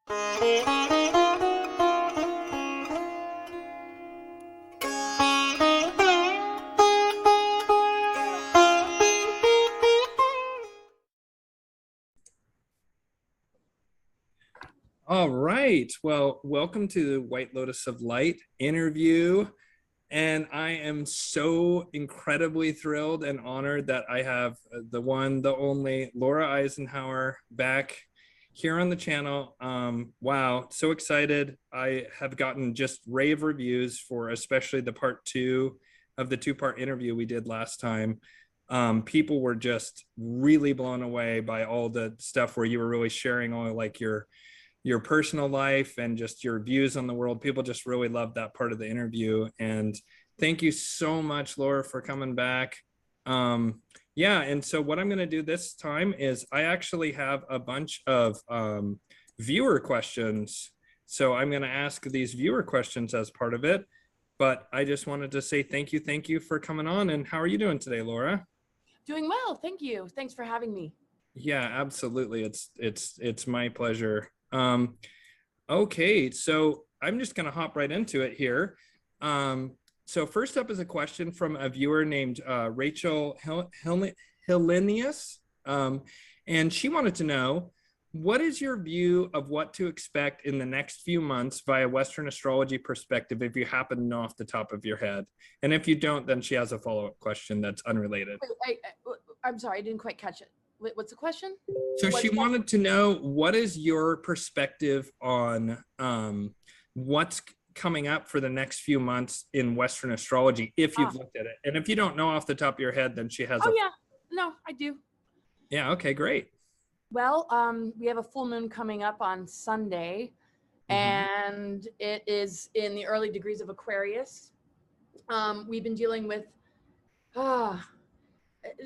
All right. Well, welcome to the White Lotus of Light interview. And I am so incredibly thrilled and honored that I have the one, the only Laura Eisenhower back here on the channel. Wow, so excited. I have gotten just rave reviews for especially the part 2 of the 2-part interview we did last time. People were just really blown away by all the stuff where you were really sharing all like your personal life and just your views on the world. People just really loved that part of the interview. And thank you so much, Laura, for coming back. Yeah, and so what I'm going to do this time is I actually have a bunch of viewer questions. So I'm going to ask these viewer questions as part of it. But I just wanted to say thank you for coming on. And how are you doing today, Laura? Doing well, thank you. Thanks for having me. Yeah, absolutely. It's my pleasure. Okay, so I'm just going to hop right into it here. So first up is a question from a viewer named Rachel Hellenius. And she wanted to know, what is your view of what to expect in the next few months via Western astrology perspective, if you happen to know off the top of your head? And if you don't, then she has a follow-up question that's unrelated. I'm sorry, I didn't quite catch it. What's the question? So she wanted to know, what is your perspective on what's coming up for the next few months in Western astrology, if you've looked at it? And if you don't know off the top of your head, then she has No, I do. Yeah, okay, great. Well, we have a full moon coming up on Sunday, and it is in the early degrees of Aquarius. We've been dealing with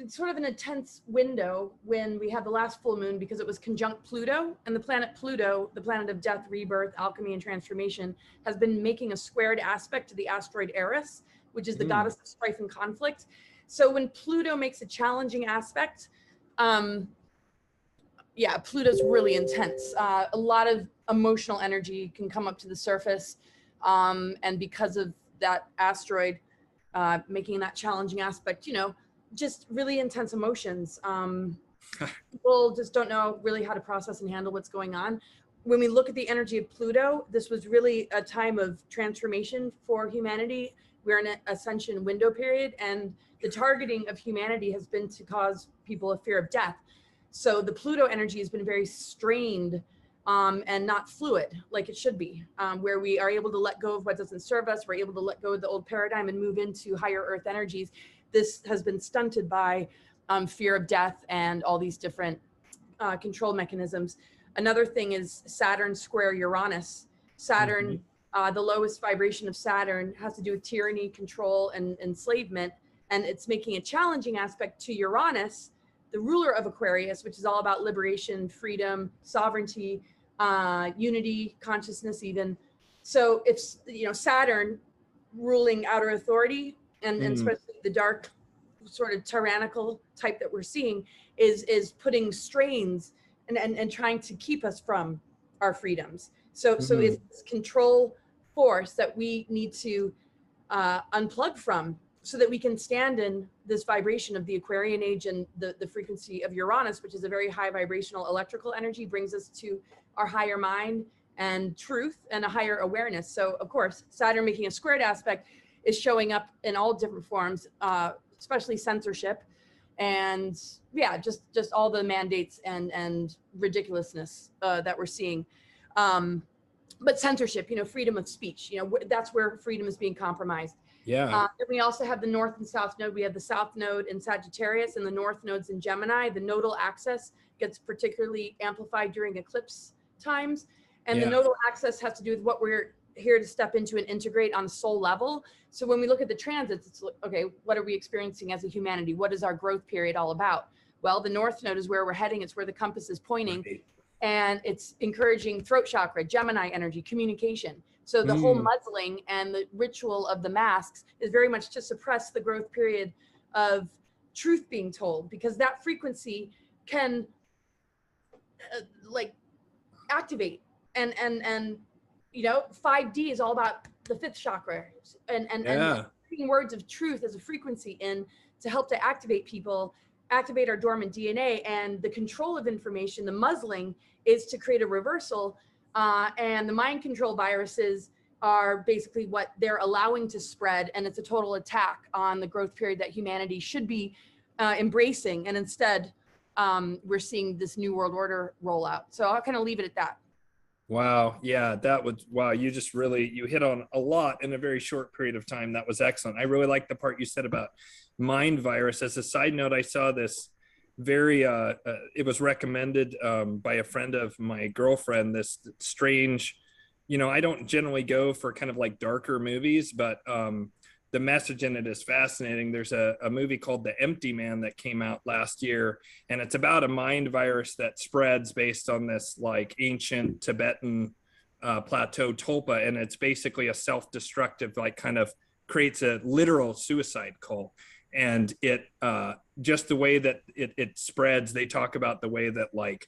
sort of an intense window when we had the last full moon, because it was conjunct Pluto, and the planet Pluto, the planet of death, rebirth, alchemy, and transformation, has been making a squared aspect to the asteroid Eris, which is the goddess of strife and conflict. So when Pluto makes a challenging aspect, Pluto's really intense. A lot of emotional energy can come up to the surface, and because of that asteroid making that challenging aspect, just really intense emotions. People just don't know really how to process and handle what's going on. When we look at the energy of Pluto, this was really a time of transformation for humanity. We're in an ascension window period, and the targeting of humanity has been to cause people a fear of death. So the Pluto energy has been very strained and not fluid like it should be, where we are able to let go of what doesn't serve us. We're able to let go of the old paradigm and move into higher earth energies. This has been stunted by fear of death and all these different control mechanisms. Another thing is Saturn square Uranus. Saturn, the lowest vibration of Saturn, has to do with tyranny, control, and enslavement. And it's making a challenging aspect to Uranus, the ruler of Aquarius, which is all about liberation, freedom, sovereignty, unity, consciousness even. So if, Saturn ruling outer authority, and especially the dark sort of tyrannical type that we're seeing is putting strains and trying to keep us from our freedoms. So it's this control force that we need to unplug from, so that we can stand in this vibration of the Aquarian age, and the frequency of Uranus, which is a very high vibrational electrical energy, brings us to our higher mind and truth and a higher awareness. So of course, Saturn making a squared aspect is showing up in all different forms, especially censorship, and just all the mandates and ridiculousness that we're seeing. But censorship, freedom of speech, that's where freedom is being compromised. Yeah. And we also have the North and South node. We have the South node in Sagittarius and the North nodes in Gemini. The nodal axis gets particularly amplified during eclipse times. And the nodal axis has to do with what we're here to step into and integrate on a soul level. So when we look at the transits, it's okay, what are we experiencing as a humanity? What is our growth period all about? Well, the North node is where we're heading. It's where the compass is pointing. Right. And it's encouraging throat chakra, Gemini energy, communication. So the whole muzzling and the ritual of the masks is very much to suppress the growth period of truth being told, because that frequency can activate and you know, 5D is all about the fifth chakra, and bringing words of truth as a frequency in to help to activate people, activate our dormant DNA. And the control of information, the muzzling, is to create a reversal. And the mind control viruses are basically what they're allowing to spread, and it's a total attack on the growth period that humanity should be embracing. And instead, we're seeing this new world order roll out. So I'll kind of leave it at that. Wow. Yeah, that was, wow. You just really, you hit on a lot in a very short period of time. That was excellent. I really like the part you said about mind virus. As a side note, I saw this very, it was recommended by a friend of my girlfriend, this strange, you know, I don't generally go for kind of like darker movies, but the message in it is fascinating. There's a movie called The Empty Man that came out last year, and it's about a mind virus that spreads based on this like ancient Tibetan plateau tulpa, and it's basically a self-destructive, like kind of creates a literal suicide cult. And it just the way that it spreads, they talk about the way that like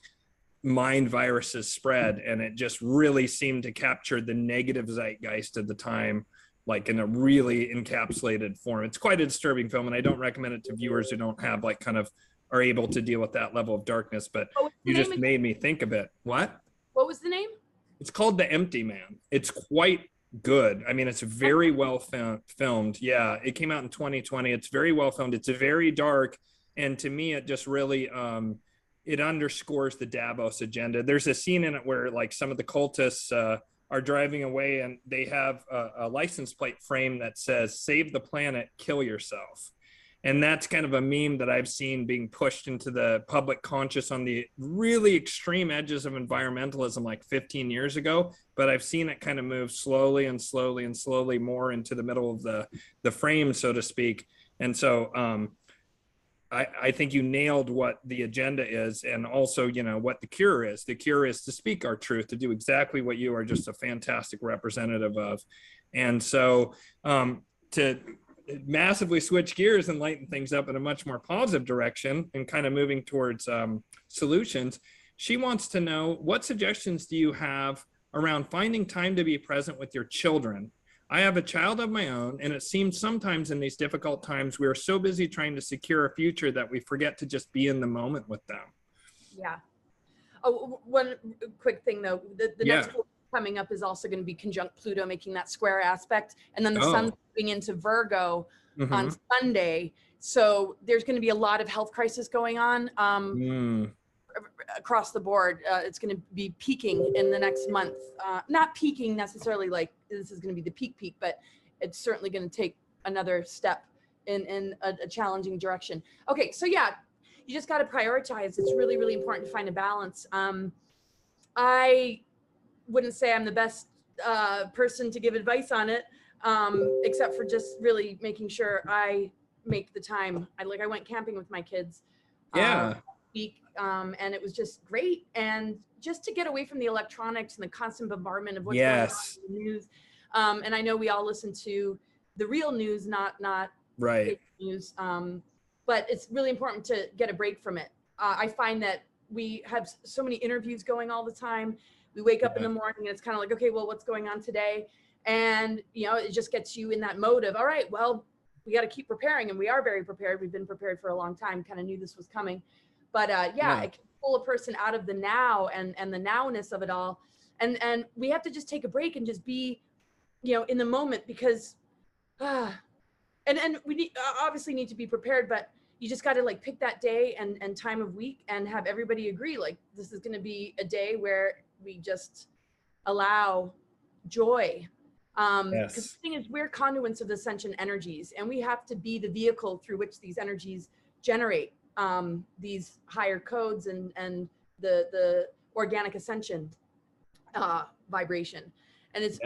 mind viruses spread, and it just really seemed to capture the negative zeitgeist of the time, like in a really encapsulated form. It's quite a disturbing film, and I don't recommend it to viewers who don't have like kind of are able to deal with that level of darkness, but you just made me think a bit. What was the name? It's called The Empty Man. It's quite good. I mean, it's very well filmed. Yeah, it came out in 2020. It's very well filmed. It's very dark, and to me it just really it underscores the Davos agenda. There's a scene in it where like some of the cultists are driving away, and they have a license plate frame that says "Save the planet, kill yourself." And that's kind of a meme that I've seen being pushed into the public conscious on the really extreme edges of environmentalism like 15 years ago. But I've seen it kind of move slowly and slowly and slowly more into the middle of the frame, so to speak. And so I think you nailed what the agenda is, and also, you know, what the cure is. The cure is to speak our truth, to do exactly what you are just a fantastic representative of. And so to massively switch gears and lighten things up in a much more positive direction and kind of moving towards solutions, she wants to know, what suggestions do you have around finding time to be present with your children? I have a child of my own, and it seems sometimes in these difficult times, we are so busy trying to secure a future that we forget to just be in the moment with them. Yeah. Oh, one quick thing though, the next coming up is also going to be conjunct Pluto, making that square aspect. And then the sun's moving into Virgo on Sunday. So there's going to be a lot of health crisis going on. Across the board. It's going to be peaking in the next month. Not peaking necessarily like this is going to be the peak, but it's certainly going to take another step in a challenging direction. Okay, so yeah, you just got to prioritize. It's really, really important to find a balance. I wouldn't say I'm the best person to give advice on it, except for just really making sure I make the time. I went camping with my kids. Week, and it was just great, and just to get away from the electronics and the constant bombardment of what's going on in the news. And I know we all listen to the real news, not fake news, but it's really important to get a break from it. I find that we have so many interviews going all the time. We wake up in the morning and it's kind of like, okay, well, what's going on today? And you know, it just gets you in that mode of, all right, well, we got to keep preparing, and we are very prepared. We've been prepared for a long time, kind of knew this was coming. But it can pull a person out of the now and the nowness of it all. And we have to just take a break and just be, you know, in the moment, because, and we obviously need to be prepared, but you just got to like pick that day and time of week and have everybody agree, like, this is going to be a day where we just allow joy. Because the thing is, we're conduits of Ascension energies, and we have to be the vehicle through which these energies generate these higher codes and the organic ascension vibration. And it's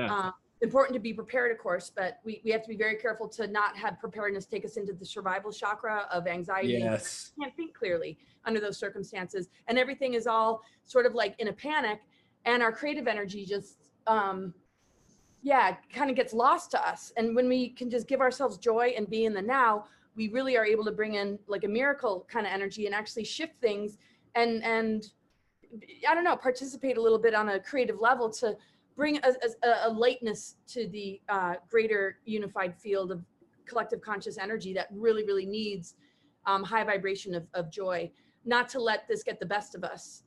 important to be prepared, of course, but we have to be very careful to not have preparedness take us into the survival chakra of anxiety. We can't think clearly under those circumstances, and everything is all sort of like in a panic, and our creative energy just kind of gets lost to us. And when we can just give ourselves joy and be in the now, we really are able to bring in like a miracle kind of energy and actually shift things and I don't know, participate a little bit on a creative level to bring a lightness to the greater unified field of collective conscious energy that really, really needs high vibration of joy, not to let this get the best of us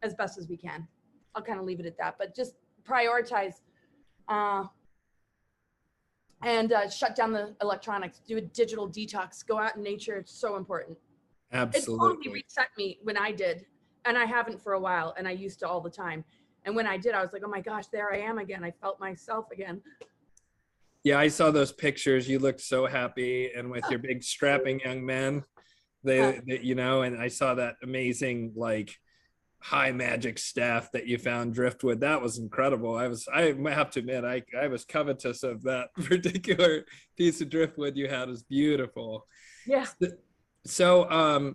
as best as we can. I'll kind of leave it at that, but just prioritize and shut down the electronics, do a digital detox, go out in nature. It's so important. Absolutely. It totally reset me when I did, and I haven't for a while, and I used to all the time. And when I did, I was like, oh my gosh, there I am again. I felt myself again. Yeah, I saw those pictures. You looked so happy, and with your big strapping young men, they you know, and I saw that amazing like high magic staff that you found driftwood. That was incredible. I have to admit, I was covetous of that particular piece of driftwood you had. It was beautiful. Yeah. So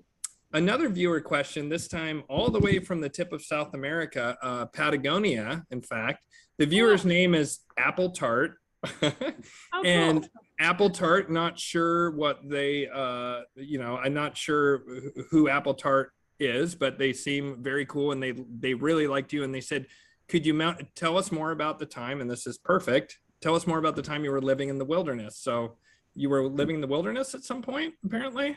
another viewer question, this time all the way from the tip of South America, Patagonia, in fact. The viewer's name is Apple Tart. And cool. Apple Tart, not sure what they, you know, I'm not sure who Apple Tart is, but they seem very cool, and they really liked you, and they said, could you tell us more about the time, and this is perfect, tell us more about the time you were living in the wilderness. So you were living in the wilderness at some point, apparently?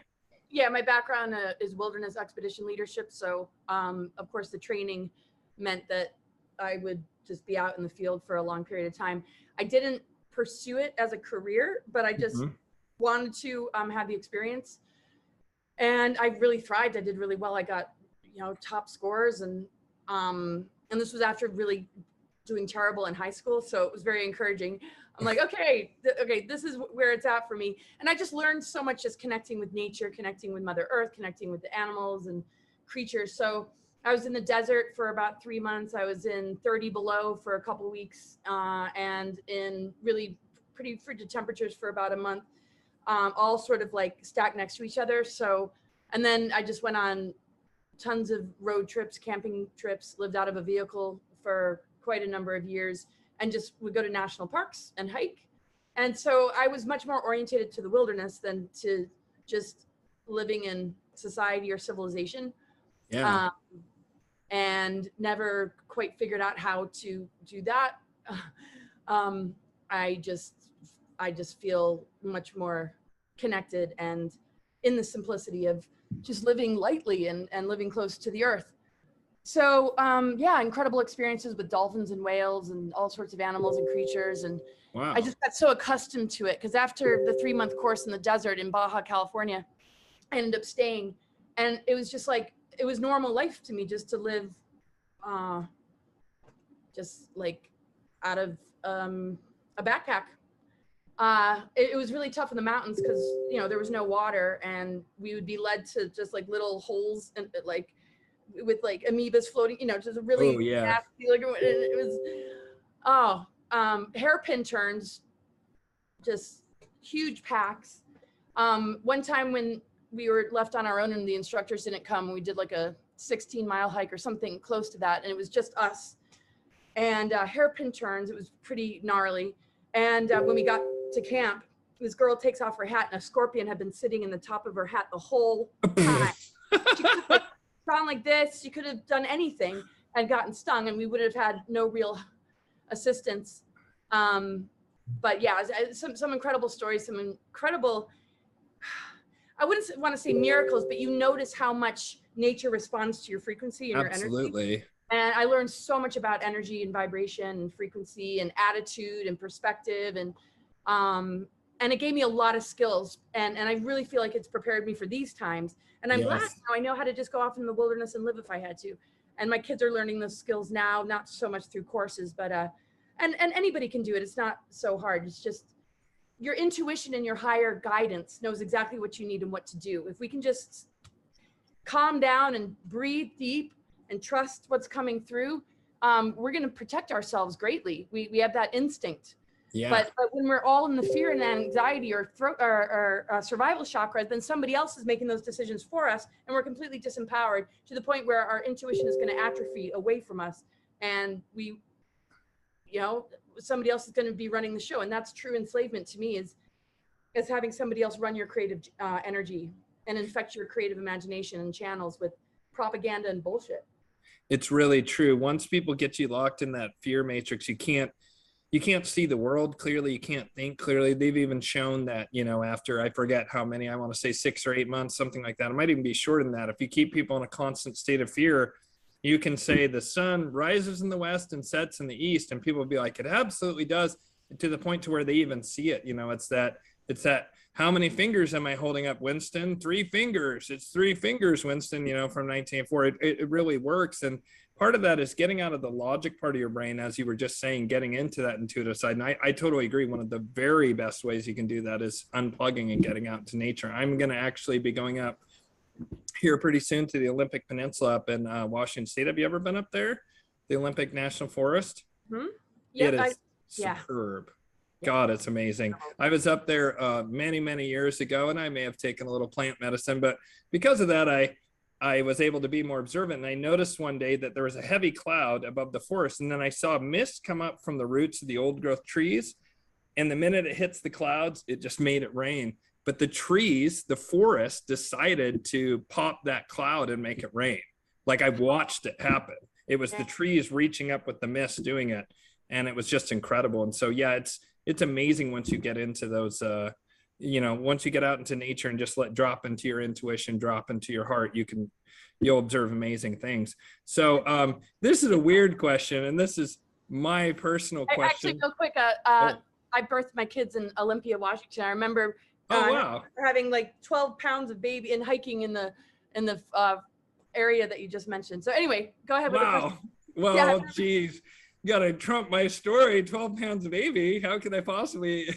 Yeah, my background is wilderness expedition leadership. So of course the training meant that I would just be out in the field for a long period of time. I didn't pursue it as a career, but I just wanted to have the experience. And I really thrived. I did really well. I got, you know, top scores, and this was after really doing terrible in high school. So it was very encouraging. I'm like, okay, this is where it's at for me. And I just learned so much just connecting with nature, connecting with Mother Earth, connecting with the animals and creatures. So I was in the desert for about 3 months. I was in 30 below for a couple of weeks, and in really pretty frigid temperatures for about a month. All sort of like stacked next to each other. So, and then I just went on tons of road trips, camping trips, lived out of a vehicle for quite a number of years, and just would go to national parks and hike. And so I was much more orientated to the wilderness than to just living in society or civilization. Yeah. And never quite figured out how to do that. I just feel much more connected and in the simplicity of just living lightly and living close to the earth. So yeah, incredible experiences with dolphins and whales and all sorts of animals and creatures. And wow. I just got so accustomed to it, because after the 3-month course in the desert in Baja, California, I ended up staying, and it was just like, it was normal life to me just to live just like out of a backpack. It was really tough in the mountains because, you know, there was no water, and we would be led to just like little holes and like with like amoebas floating, you know, just really nasty, like it was, hairpin turns, just huge packs. One time when we were left on our own and the instructors didn't come, we did like a 16-mile hike or something close to that, and it was just us. And hairpin turns, it was pretty gnarly. And when we got to camp, this girl takes off her hat, and a scorpion had been sitting in the top of her hat the whole time. She could have gone like this, she could have done anything and gotten stung, and we would have had no real assistance. But yeah, some incredible stories, some incredible, I wouldn't want to say miracles, but you notice how much nature responds to your frequency and your energy. Absolutely. And I learned so much about energy and vibration and frequency and attitude and perspective. And it gave me a lot of skills. And I really feel like it's prepared me for these times. And I'm glad now I know how to just go off in the wilderness and live if I had to. And my kids are learning those skills now, not so much through courses, but, and anybody can do it. It's not so hard. It's just your intuition and your higher guidance knows exactly what you need and what to do. If we can just calm down and breathe deep and trust what's coming through, we're going to protect ourselves greatly. We have that instinct. Yeah. But when we're all in the fear and anxiety or survival chakra, then somebody else is making those decisions for us, and we're completely disempowered to the point where our intuition is going to atrophy away from us, and we, you know, somebody else is going to be running the show. And that's true enslavement to me, is having somebody else run your creative energy and infect your creative imagination and channels with propaganda and bullshit. It's really true. Once people get you locked in that fear matrix, you can't see the world clearly. You can't think clearly. They've even shown that, you know, after, I forget how many, I want to say 6 or 8 months, something like that. It might even be shorter than that. If you keep people in a constant state of fear, you can say the sun rises in the west and sets in the east, and people will be like, it absolutely does, to the point to where they even see it. You know, it's that how many fingers am I holding up, Winston? 3 fingers. It's 3 fingers, Winston, you know, from 1904. It really works. And part of that is getting out of the logic part of your brain, as you were just saying, getting into that intuitive side. And I totally agree. One of the very best ways you can do that is unplugging and getting out into nature. I'm going to actually be going up here pretty soon to the Olympic Peninsula up in Washington State. Have you ever been up there? The Olympic National Forest? Hmm? Yep, it is superb. Yeah. God, it's amazing. I was up there many years ago, and I may have taken a little plant medicine, but because of that, I was able to be more observant. And I noticed one day that there was a heavy cloud above the forest, and then I saw mist come up from the roots of the old growth trees. And the minute it hits the clouds, it just made it rain. But the trees, the forest, decided to pop that cloud and make it rain. Like, I watched it happen. It was the trees reaching up with the mist doing it. And it was just incredible. And so, yeah, it's amazing once you get into those, you know, once you get out into nature and just drop into your intuition, drop into your heart, you'll observe amazing things. So this is a weird question, and this is my personal question. Actually, real quick, I birthed my kids in Olympia, Washington. I remember wow. having like 12 pounds of baby and hiking in the area that you just mentioned. So anyway, go ahead with the question. Well, geez. You gotta trump my story. 12 pounds of baby. How could I possibly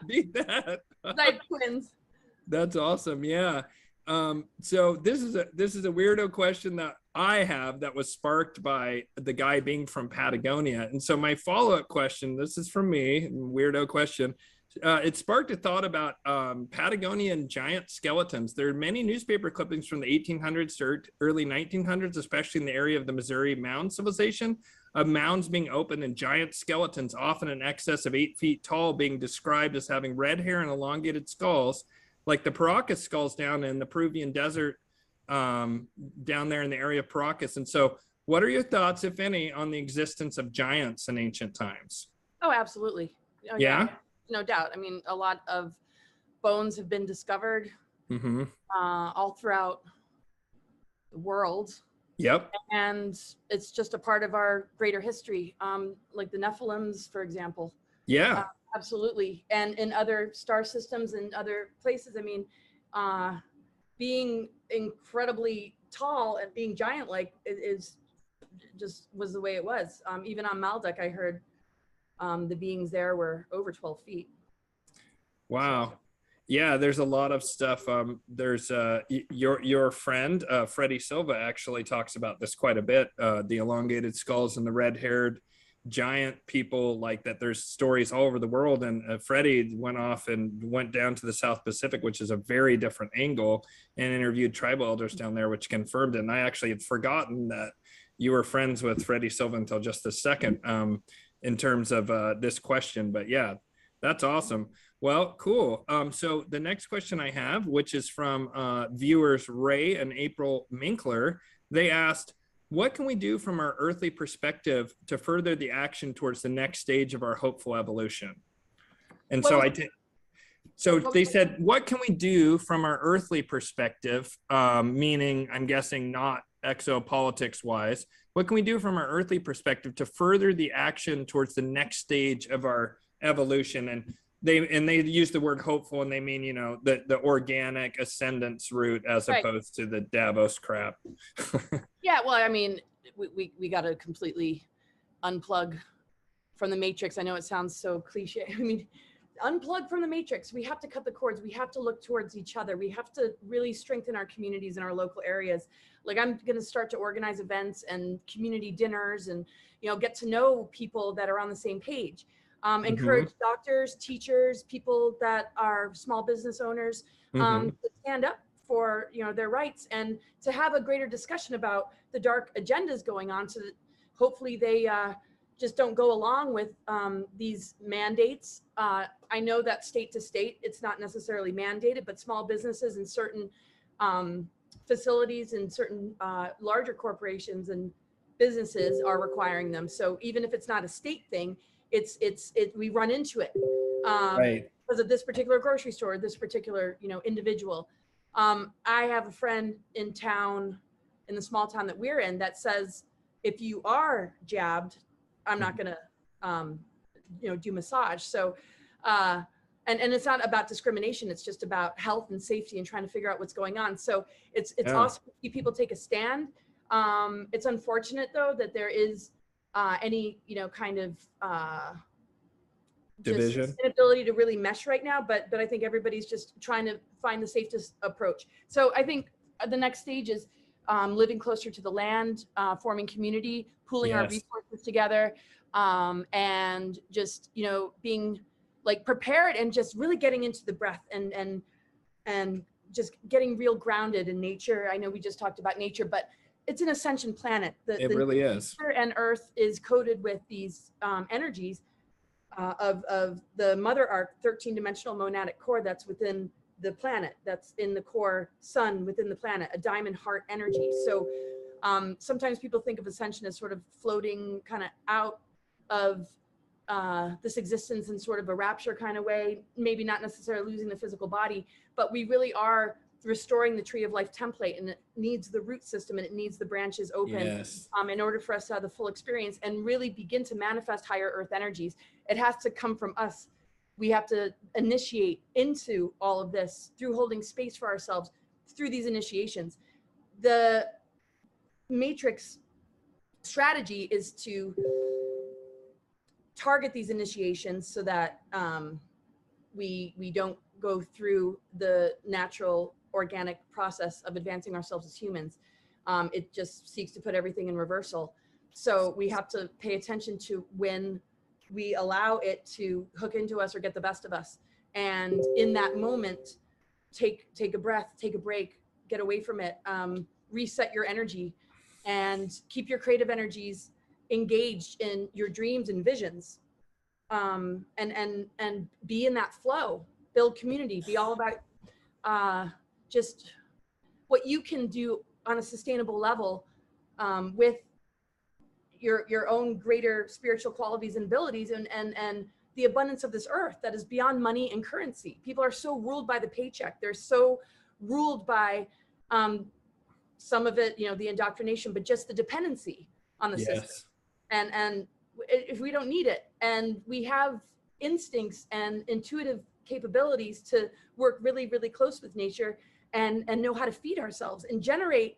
beat that? I have twins. That's awesome. Yeah. So this is a weirdo question that I have that was sparked by the guy being from Patagonia. And so my follow-up question, this is from me, weirdo question. It sparked a thought about Patagonian giant skeletons. There are many newspaper clippings from the 1800s to early 1900s, especially in the area of the Missouri Mound civilization, of mounds being opened and giant skeletons, often in excess of 8 feet tall, being described as having red hair and elongated skulls, like the Paracas skulls down in the Peruvian desert, down there in the area of Paracas. And so what are your thoughts, if any, on the existence of giants in ancient times? Oh, absolutely. Oh, yeah. No doubt. I mean, a lot of bones have been discovered all throughout the world. Yep. And it's just a part of our greater history, like the Nephilims, for example. Yeah. Absolutely. And in other star systems and other places, I mean, being incredibly tall and being giant-like is just was the way it was. Even on Maldek, I heard the beings there were over 12 feet. Wow. Yeah, there's a lot of stuff. There's your friend, Freddie Silva, actually talks about this quite a bit, the elongated skulls and the red-haired giant people like that. There's stories all over the world. And Freddie went off and went down to the South Pacific, which is a very different angle, and interviewed tribal elders down there, which confirmed it. And I actually had forgotten that you were friends with Freddie Silva until just a second in terms of this question. But yeah, that's awesome. Well, cool. So the next question I have, which is from viewers Ray and April Minkler, they asked, what can we do from our earthly perspective to further the action towards the next stage of our hopeful evolution? And so they said, what can we do from our earthly perspective, meaning I'm guessing not exopolitics wise, what can we do from our earthly perspective to further the action towards the next stage of our evolution? And they use the word hopeful, and they mean, you know, the organic ascendance route as opposed to the Davos crap. Yeah, well, I mean, we got to completely unplug from the matrix. I know it sounds so cliche. I mean, unplug from the matrix. We have to cut the cords. We have to look towards each other. We have to really strengthen our communities in our local areas. Like, I'm going to start to organize events and community dinners and, you know, get to know people that are on the same page. Encourage doctors, teachers, people that are small business owners to stand up for, you know, their rights, and to have a greater discussion about the dark agendas going on, so that hopefully they just don't go along with these mandates. I know that state to state, it's not necessarily mandated, but small businesses in certain facilities and certain larger corporations and businesses are requiring them. So even if it's not a state thing, we run into it Right. because of this particular grocery store, this particular, you know, individual. I have a friend in town, in the small town that we're in, that says, if you are jabbed, I'm not gonna, you know, do massage. So, and it's not about discrimination. It's just about health and safety and trying to figure out what's going on. So it's awesome to see people take a stand. It's unfortunate though that there is any, you know, kind of Division, just inability to really mesh right now. But I think everybody's just trying to find the safest approach. So I think the next stage is living closer to the land, forming community, pooling our resources together, and just, you know, being like prepared and just really getting into the breath and just getting real grounded in nature. I know we just talked about nature, but it's an ascension planet. It really is. And Earth is coated with these energies of the mother arc, 13-dimensional monadic core that's within the planet, that's in the core sun within the planet, a diamond heart energy. So sometimes people think of ascension as sort of floating kind of out of this existence in sort of a rapture kind of way, maybe not necessarily losing the physical body, but we really are restoring the tree of life template, and it needs the root system and it needs the branches open in order for us to have the full experience and really begin to manifest higher earth energies. It has to come from us. We have to initiate into all of this through holding space for ourselves through these initiations. The matrix strategy is to target these initiations so that we don't go through the natural organic process of advancing ourselves as humans. It just seeks to put everything in reversal. So we have to pay attention to when we allow it to hook into us or get the best of us. And in that moment, take a breath, take a break, get away from it, reset your energy, and keep your creative energies engaged in your dreams and visions, and be in that flow, build community, be all about just what you can do on a sustainable level with your own greater spiritual qualities and abilities, and the abundance of this earth that is beyond money and currency. People are so ruled by the paycheck. They're so ruled by some of it, you know, the indoctrination, but just the dependency on the system. And if we don't need it, and we have instincts and intuitive capabilities to work really, really close with nature and know how to feed ourselves and generate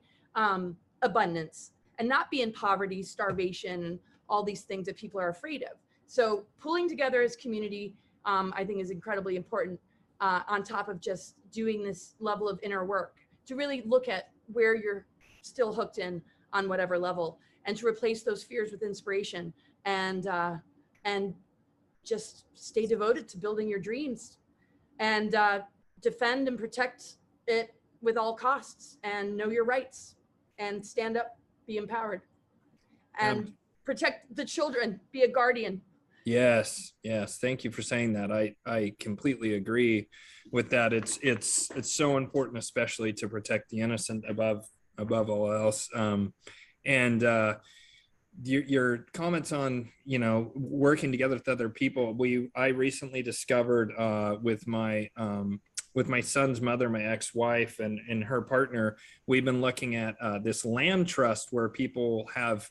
abundance and not be in poverty, starvation, and all these things that people are afraid of. So pulling together as community, I think, is incredibly important, on top of just doing this level of inner work to really look at where you're still hooked in on whatever level, and to replace those fears with inspiration, and just stay devoted to building your dreams, and defend and protect it with all costs, and know your rights, and stand up, be empowered, and protect the children, be a guardian. Yes. Thank you for saying that. I completely agree with that. It's so important, especially to protect the innocent above all else. And your comments on, you know, working together with other people. I recently discovered with my son's mother, my ex-wife, and her partner, we've been looking at this land trust where people have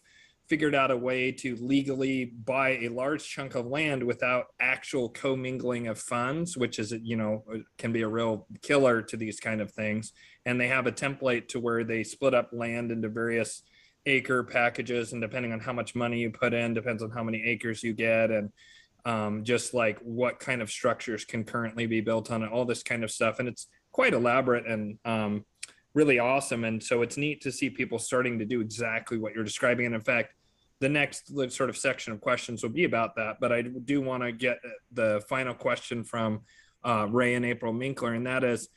figured out a way to legally buy a large chunk of land without actual commingling of funds, which is, you know, can be a real killer to these kind of things. And they have a template to where they split up land into various acre packages, and depending on how much money you put in, depends on how many acres you get, and just like what kind of structures can currently be built on it, all this kind of stuff. And it's quite elaborate and really awesome. And so it's neat to see people starting to do exactly what you're describing. And in fact, the next sort of section of questions will be about that. But I do want to get the final question from Ray and April Minkler, and that is,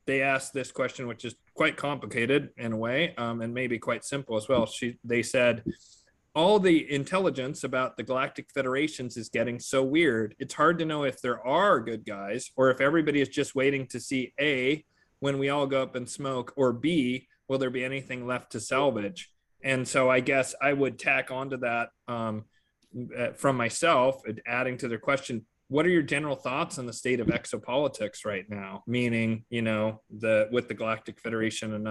they asked this question, which is quite complicated in a way, and maybe quite simple as well. They said, all the intelligence about the Galactic Federations is getting so weird. It's hard to know if there are good guys or if everybody is just waiting to see A, when we all go up and smoke? Or B, will there be anything left to salvage? And so I guess I would tack onto that from myself, adding to their question, what are your general thoughts on the state of exopolitics right now? Meaning, you know, with the Galactic Federation and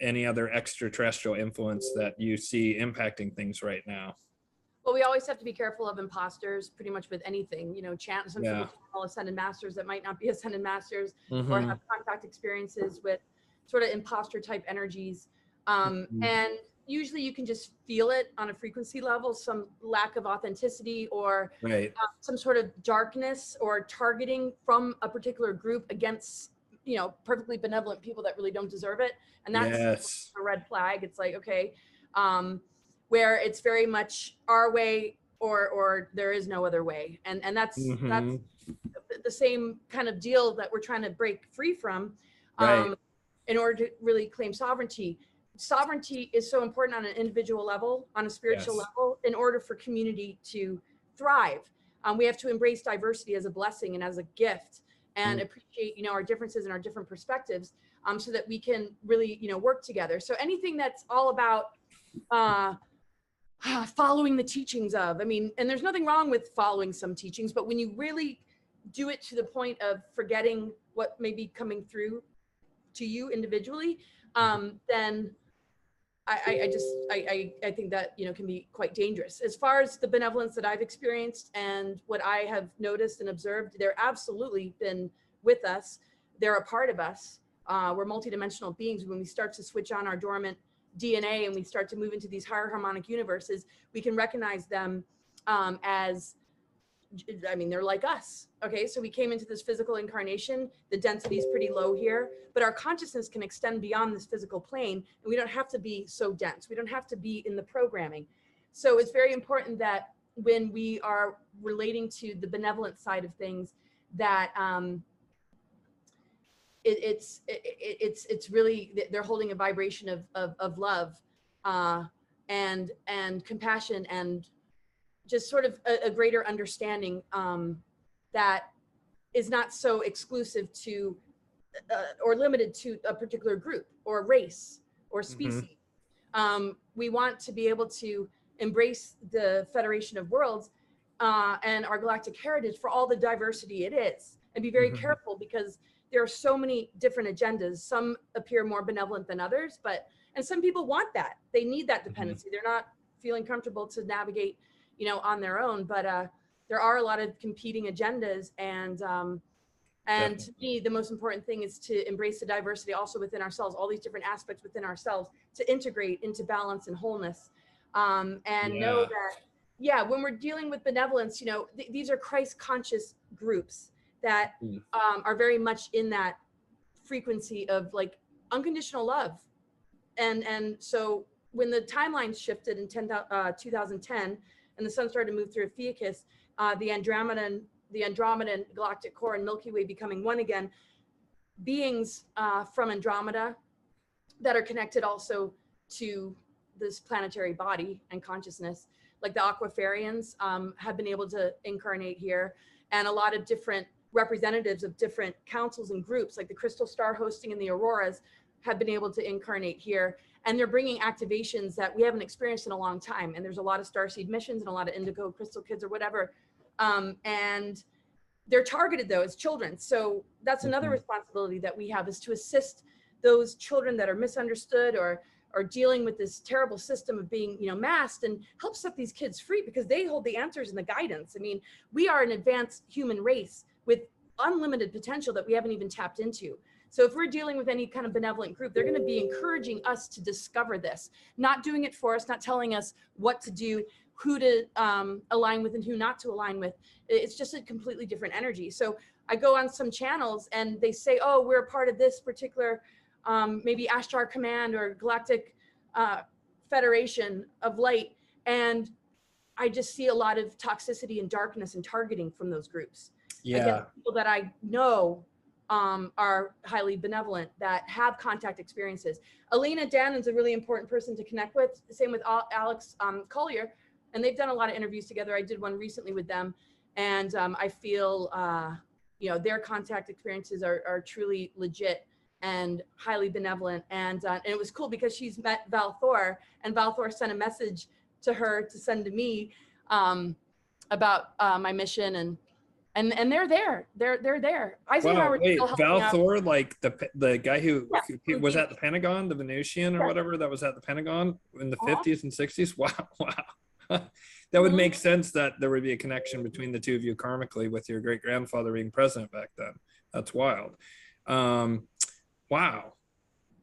any other extraterrestrial influence that you see impacting things right now? Well, we always have to be careful of imposters pretty much with anything, you know, some people call ascended masters that might not be ascended masters, or have contact experiences with sort of imposter type energies. And usually you can just feel it on a frequency level, some lack of authenticity, or some sort of darkness or targeting from a particular group against, you know, perfectly benevolent people that really don't deserve it. And that's a red flag. It's like, okay, where it's very much our way or there is no other way. And that's the same kind of deal that we're trying to break free from in order to really claim sovereignty. Sovereignty is so important on an individual level, on a spiritual level, in order for community to thrive. We have to embrace diversity as a blessing and as a gift, and appreciate, you know, our differences and our different perspectives, so that we can really, you know, work together. So anything that's all about following the teachings of, I mean, and there's nothing wrong with following some teachings, but when you really do it to the point of forgetting what may be coming through to you individually, then I think that, you know, can be quite dangerous. As far as the benevolence that I've experienced and what I have noticed and observed, they're absolutely been with us. They're a part of us. We're multidimensional beings. When we start to switch on our dormant DNA and we start to move into these higher harmonic universes, we can recognize them as, I mean, they're like us. Okay, so we came into this physical incarnation. The density is pretty low here, but our consciousness can extend beyond this physical plane, and we don't have to be so dense. We don't have to be in the programming. So it's very important that when we are relating to the benevolent side of things, that it's really, they're holding a vibration of love and compassion, and just sort of a greater understanding that is not so exclusive to or limited to a particular group or race or species. We want to be able to embrace the Federation of Worlds and our galactic heritage for all the diversity it is, and be very careful, because there are so many different agendas. Some appear more benevolent than others, and some people want that. They need that dependency. They're not feeling comfortable to navigate, you know, on their own. But there are a lot of competing agendas, and to me, the most important thing is to embrace the diversity also within ourselves, all these different aspects within ourselves, to integrate into balance and wholeness, and know that, when we're dealing with benevolence, you know, these are Christ conscious groups that are very much in that frequency of like unconditional love. And so when the timeline shifted in 2010, and the sun started to move through Ophiuchus, the Andromedan galactic core and Milky Way becoming one again, beings from Andromeda that are connected also to this planetary body and consciousness, like the Aquafarians, have been able to incarnate here, and a lot of different representatives of different councils and groups, like the Crystal Star hosting and the Auroras, have been able to incarnate here. And they're bringing activations that we haven't experienced in a long time. And there's a lot of starseed missions and a lot of indigo crystal kids or whatever. And they're targeted though as children. So that's another responsibility that we have, is to assist those children that are misunderstood or dealing with this terrible system of being, you know, masked, and help set these kids free, because they hold the answers and the guidance. I mean, we are an advanced human race with unlimited potential that we haven't even tapped into. So if we're dealing with any kind of benevolent group, they're going to be encouraging us to discover this, not doing it for us, not telling us what to do, who to align with and who not to align with. It's just a completely different energy. So I go on some channels and they say, oh, we're a part of this particular, maybe Ashtar Command or Galactic Federation of Light. And I just see a lot of toxicity and darkness and targeting from those groups. Against people that I know are highly benevolent, that have contact experiences. Alina Dannon's a really important person to connect with. Same with Alex Collier, and they've done a lot of interviews together. I did one recently with them, and I feel you know, their contact experiences are truly legit and highly benevolent. And it was cool because she's met Val Thor, and Val Thor sent a message to her to send to me about my mission, and they're there. They're there. Eisenhower. Wow, wait, Val out. Thor, like the guy who was Yeah. at the Pentagon, the Venusian or whatever, that was at the Pentagon in the 50s and 60s. Wow, wow. That would make sense that there would be a connection between the two of you karmically with your great grandfather being president back then. That's wild. Wow.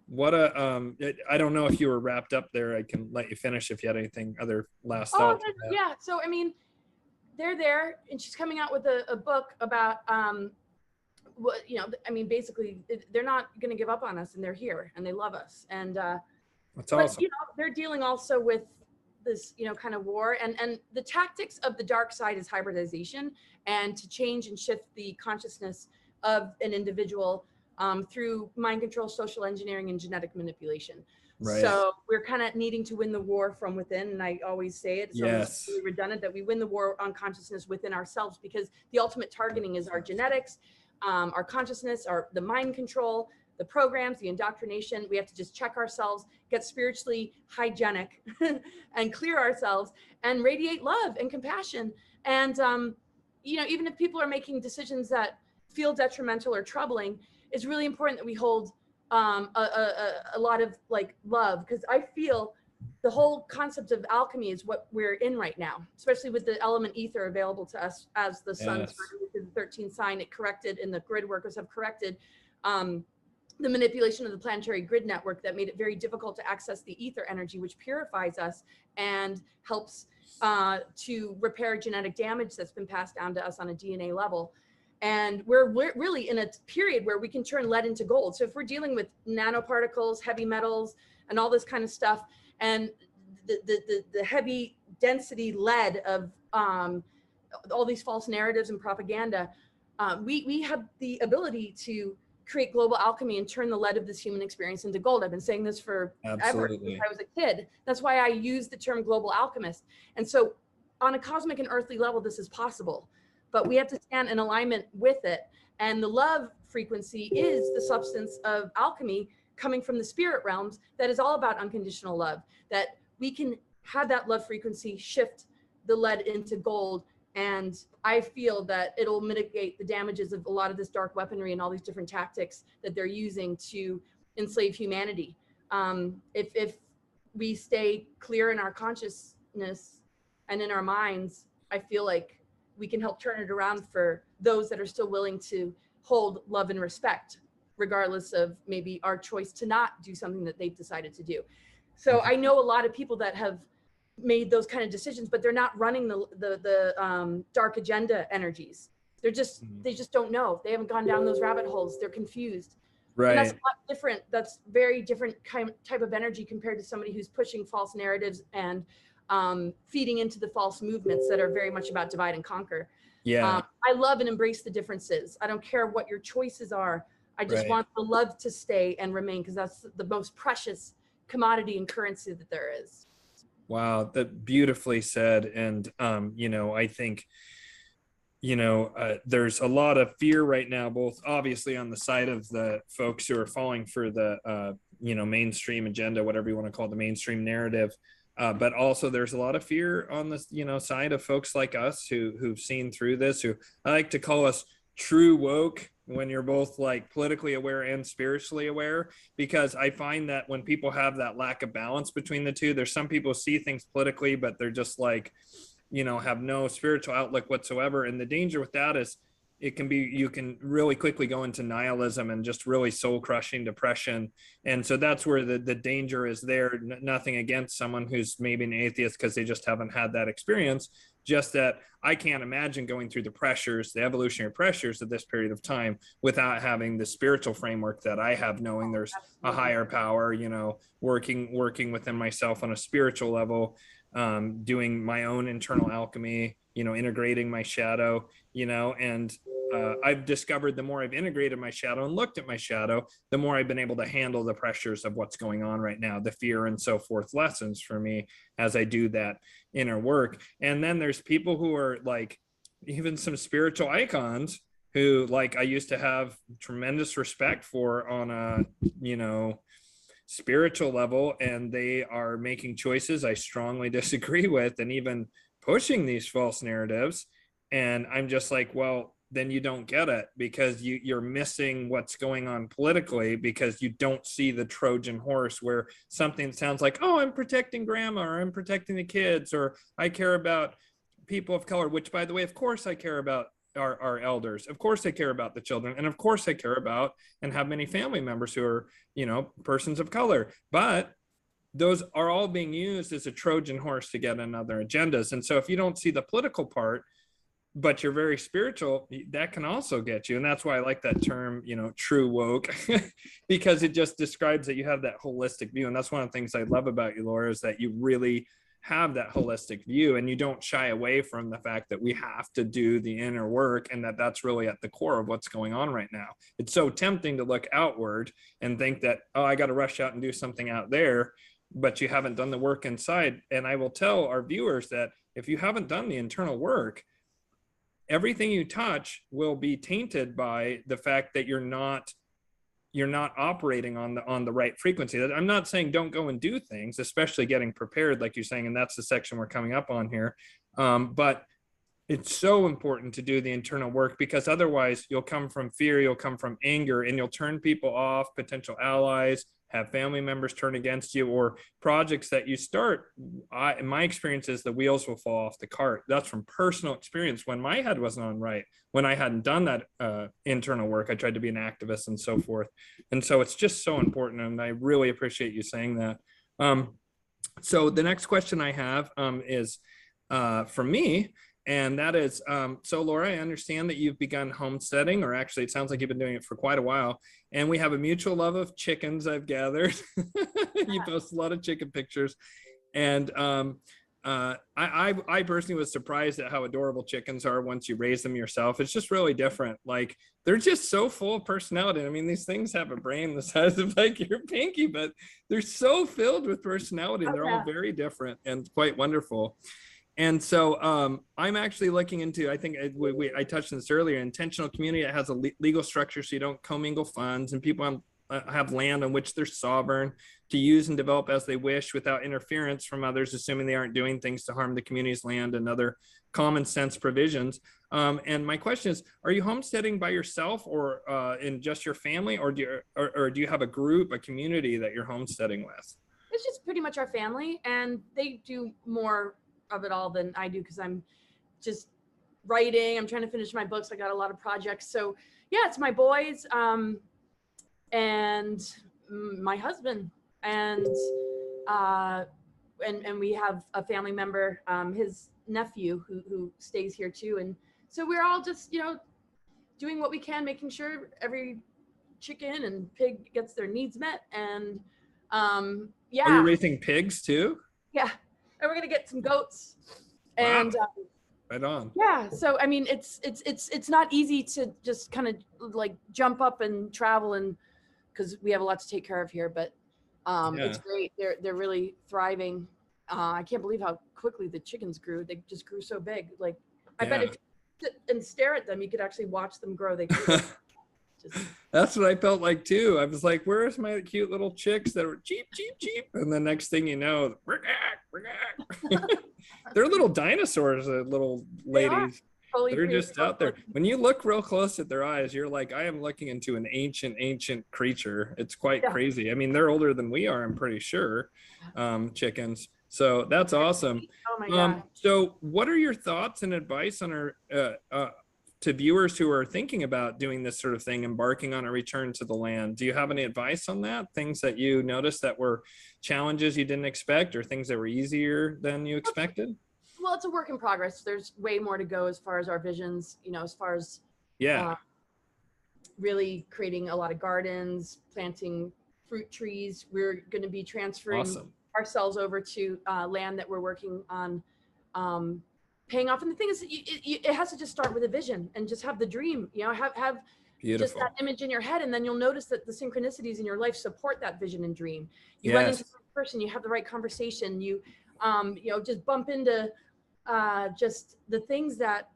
What a I don't know if you were wrapped up there. I can let you finish if you had anything other last thoughts. Yeah. So I mean, they're there, and she's coming out with a book about what, you know, I mean, basically they're not going to give up on us, and they're here, and they love us. And that's awesome. But, you know, they're dealing also with this, you know, kind of war, and the tactics of the dark side is hybridization, and to change and shift the consciousness of an individual through mind control, social engineering, and genetic manipulation. Right. So we're kind of needing to win the war from within. And I always say it, so it's really redundant, that we win the war on consciousness within ourselves, because the ultimate targeting is our genetics, our consciousness, the mind control, the programs, the indoctrination. We have to just check ourselves, get spiritually hygienic and clear ourselves, and radiate love and compassion. And, you know, even if people are making decisions that feel detrimental or troubling, it's really important that we hold a lot of like love, because I feel the whole concept of alchemy is what we're in right now, especially with the element ether available to us as the sun's the 13th sign. It corrected, and the grid workers have corrected the manipulation of the planetary grid network that made it very difficult to access the ether energy, which purifies us and helps to repair genetic damage that's been passed down to us on a DNA level. And we're really in a period where we can turn lead into gold. So if we're dealing with nanoparticles, heavy metals, and all this kind of stuff, and the heavy density lead of all these false narratives and propaganda, we have the ability to create global alchemy and turn the lead of this human experience into gold. I've been saying this for ever, since I was a kid. That's why I use the term global alchemist. And so on a cosmic and earthly level, this is possible. But we have to stand in alignment with it. And the love frequency is the substance of alchemy coming from the spirit realms, that is all about unconditional love, that we can have that love frequency shift the lead into gold. And I feel that it'll mitigate the damages of a lot of this dark weaponry and all these different tactics that they're using to enslave humanity. If we stay clear in our consciousness and in our minds, I feel like we can help turn it around for those that are still willing to hold love and respect, regardless of maybe our choice to not do something that they've decided to do. So I know a lot of people that have made those kind of decisions, but they're not running the dark agenda energies. They just don't know. They haven't gone down those rabbit holes. They're confused. Right. And that's a lot different. That's very different type of energy compared to somebody who's pushing false narratives and feeding into the false movements that are very much about divide and conquer. Yeah. I love and embrace the differences. I don't care what your choices are. I just want the love to stay and remain, because that's the most precious commodity and currency that there is. Wow, that beautifully said. And, you know, I think, you know, there's a lot of fear right now, both obviously on the side of the folks who are falling for the, you know, mainstream agenda, whatever you want to call it, the mainstream narrative. But also there's a lot of fear on the, you know, side of folks like us who've seen through this, who I like to call us true woke, when you're both like politically aware and spiritually aware, because I find that when people have that lack of balance between the two, there's some people see things politically, but they're just like, you know, have no spiritual outlook whatsoever. And the danger with that is it can be, you can really quickly go into nihilism and just really soul crushing depression. And so that's where the danger is there. Nothing against someone who's maybe an atheist because they just haven't had that experience. Just that I can't imagine going through the pressures, the evolutionary pressures of this period of time without having the spiritual framework that I have, knowing there's a higher power, you know, working within myself on a spiritual level, doing my own internal alchemy, you know, integrating my shadow, you know, and I've discovered the more I've integrated my shadow and looked at my shadow, the more I've been able to handle the pressures of what's going on right now, the fear and so forth lessons for me as I do that inner work. And then there's people who are like, even some spiritual icons who like I used to have tremendous respect for on a, you know, spiritual level, and they are making choices I strongly disagree with and even pushing these false narratives. And I'm just like, well, then you don't get it, because you're missing what's going on politically, because you don't see the Trojan horse where something sounds like, oh, I'm protecting grandma, or I'm protecting the kids, or I care about people of color, which by the way, of course I care about our elders. Of course I care about the children. And of course I care about and have many family members who are, you know, persons of color. But those are all being used as a Trojan horse to get in other agendas. And so if you don't see the political part, but you're very spiritual, that can also get you. And that's why I like that term, you know, true woke, because it just describes that you have that holistic view. And that's one of the things I love about you, Laura, is that you really have that holistic view, and you don't shy away from the fact that we have to do the inner work, and that that's really at the core of what's going on right now. It's so tempting to look outward and think that, oh, I got to rush out and do something out there, but you haven't done the work inside. And I will tell our viewers that if you haven't done the internal work, everything you touch will be tainted by the fact that you're not operating on the right frequency. I'm not saying don't go and do things, especially getting prepared, like you're saying, and that's the section we're coming up on here. But it's so important to do the internal work, because otherwise you'll come from fear, you'll come from anger, and you'll turn people off, potential allies, have family members turn against you, or projects that you start. In my experience is the wheels will fall off the cart. That's from personal experience. When my head wasn't on right, when I hadn't done that internal work, I tried to be an activist and so forth. And so it's just so important. And I really appreciate you saying that. So the next question I have is from me. And that is, so Laura, I understand that you've begun homesteading, or actually it sounds like you've been doing it for quite a while. And we have a mutual love of chickens, I've gathered. You post a lot of chicken pictures. And I personally was surprised at how adorable chickens are once you raise them yourself. It's just really different. Like, they're just so full of personality. I mean, these things have a brain the size of like your pinky, but they're so filled with personality, and they're all very different and quite wonderful. And so I'm actually looking into, I think I touched on this earlier, intentional community. It has a legal structure so you don't commingle funds, and people have land on which they're sovereign to use and develop as they wish without interference from others, assuming they aren't doing things to harm the community's land, and other common sense provisions. And my question is, are you homesteading by yourself, or in just your family, or do you have a group, a community that you're homesteading with? It's just pretty much our family, and they do more of it all than I do, because I'm just writing. I'm trying to finish my books. I got a lot of projects. So yeah, it's my boys and my husband, and we have a family member, his nephew who stays here too. And so we're all just, you know, doing what we can, making sure every chicken and pig gets their needs met. And yeah. Are you raising pigs too? Yeah. And we're gonna get some goats. And wow. Right on. Yeah, so I mean, it's not easy to just kind of like jump up and travel, and because we have a lot to take care of here, but it's great. They're really thriving. I can't believe how quickly the chickens grew. They just grew so big. Like, I bet if you sit and stare at them, you could actually watch them grow. They grew. That's what I felt like too. I was like, where's my cute little chicks that were cheep, cheep, cheep? And the next thing you know, they're little dinosaurs, little ladies. They're just out there. When you look real close at their eyes, you're like, I am looking into an ancient creature. It's quite crazy. I mean, they're older than we are, I'm pretty sure, chickens. So that's awesome. Oh my God. So what are your thoughts and advice on our to viewers who are thinking about doing this sort of thing, embarking on a return to the land? Do you have any advice on that? Things that you noticed that were challenges you didn't expect, or things that were easier than you expected? Well, it's a work in progress. There's way more to go as far as our visions, you know, as far as really creating a lot of gardens, planting fruit trees. We're going to be transferring ourselves over to land that we're working on paying off. And the thing is, it has to just start with a vision and just have the dream, you know, have just that image in your head. And then you'll notice that the synchronicities in your life support that vision and dream. You run into the right person, you have the right conversation, you know, just bump into just the things that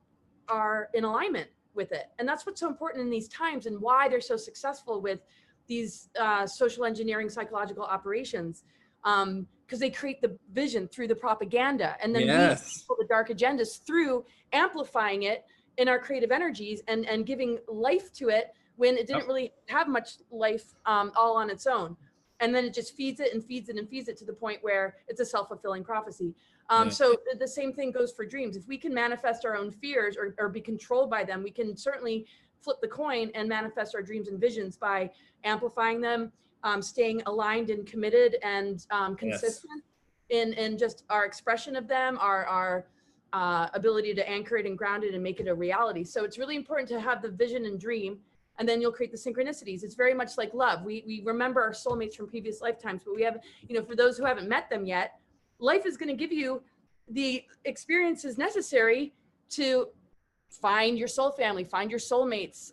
are in alignment. with it. And that's what's so important in these times, and why they're so successful with these social engineering psychological operations, because they create the vision through the propaganda, and then we people the dark agendas through amplifying it in our creative energies and giving life to it when it didn't really have much life all on its own. And then it just feeds it and feeds it and feeds it to the point where it's a self-fulfilling prophecy. So the same thing goes for dreams. If we can manifest our own fears or be controlled by them, we can certainly flip the coin and manifest our dreams and visions by amplifying them, staying aligned and committed and consistent in just our expression of them, our ability to anchor it and ground it and make it a reality. So it's really important to have the vision and dream, and then you'll create the synchronicities. It's very much like love. We remember our soulmates from previous lifetimes, but we have, you know, for those who haven't met them yet, life is going to give you the experiences necessary to find your soul family, find your soulmates.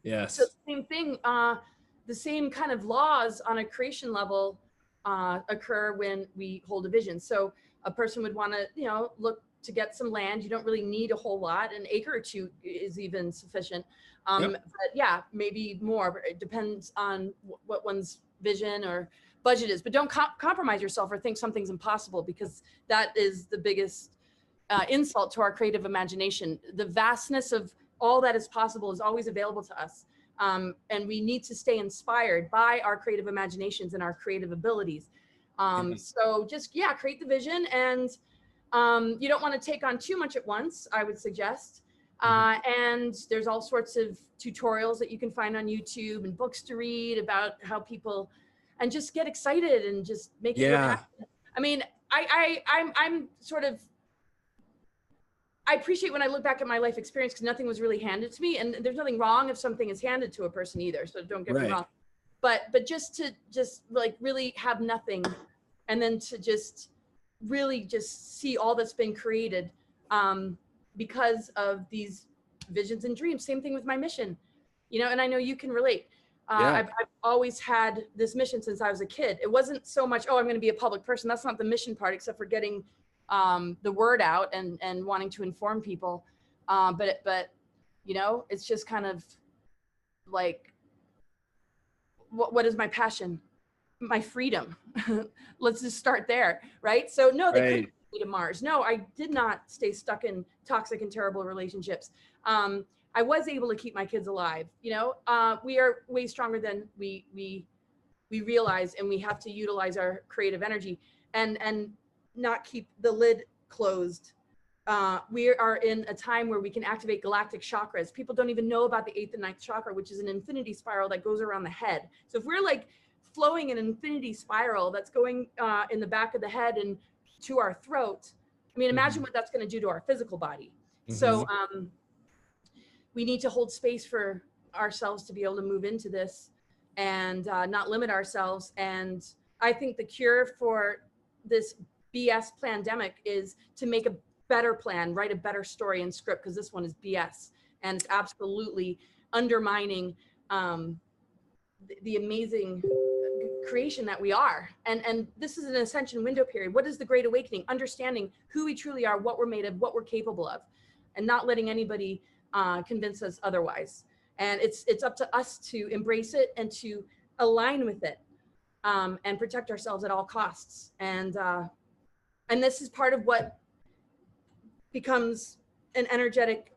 Yes. So same thing, the same kind of laws on a creation level occur when we hold a vision. So a person would want to, you know, look to get some land. You don't really need a whole lot. An acre or two is even sufficient. But yeah, maybe more, but it depends on what one's vision or budget is. But don't compromise yourself or think something's impossible, because that is the biggest insult to our creative imagination. The vastness of all that is possible is always available to us. And we need to stay inspired by our creative imaginations and our creative abilities. So just, create the vision, and you don't want to take on too much at once, I would suggest. And there's all sorts of tutorials that you can find on YouTube and books to read about how people, and just get excited and just make it. I mean, I'm sort of, I appreciate when I look back at my life experience, because nothing was really handed to me, and there's nothing wrong if something is handed to a person either. So don't get me wrong, but just to like really have nothing, and then to just really just see all that's been created because of these visions and dreams. Same thing with my mission, you know, and I know you can relate. I've always had this mission since I was a kid. It wasn't so much, oh, I'm going to be a public person. That's not the mission part, except for getting the word out and wanting to inform people. But you know, it's just kind of like, what is my passion? My freedom. Let's just start there, right? So no, they couldn't take me to Mars. No, I did not stay stuck in toxic and terrible relationships. I was able to keep my kids alive. You know, we are way stronger than we realize, and we have to utilize our creative energy and not keep the lid closed. We are in a time where we can activate galactic chakras. People don't even know about the 8th and 9th chakra, which is an infinity spiral that goes around the head. So if we're like flowing an infinity spiral that's going in the back of the head and to our throat, I mean, imagine what that's going to do to our physical body. So we need to hold space for ourselves to be able to move into this and not limit ourselves. And I think the cure for this BS pandemic is to make a better plan, write a better story and script, because this one is BS, and it's absolutely undermining the amazing creation that we are. And this is an ascension window period. What is the Great Awakening? Understanding who we truly are, what we're made of, what we're capable of, and not letting anybody convince us otherwise. And it's up to us to embrace it and to align with it, and protect ourselves at all costs. And this is part of what becomes an energetic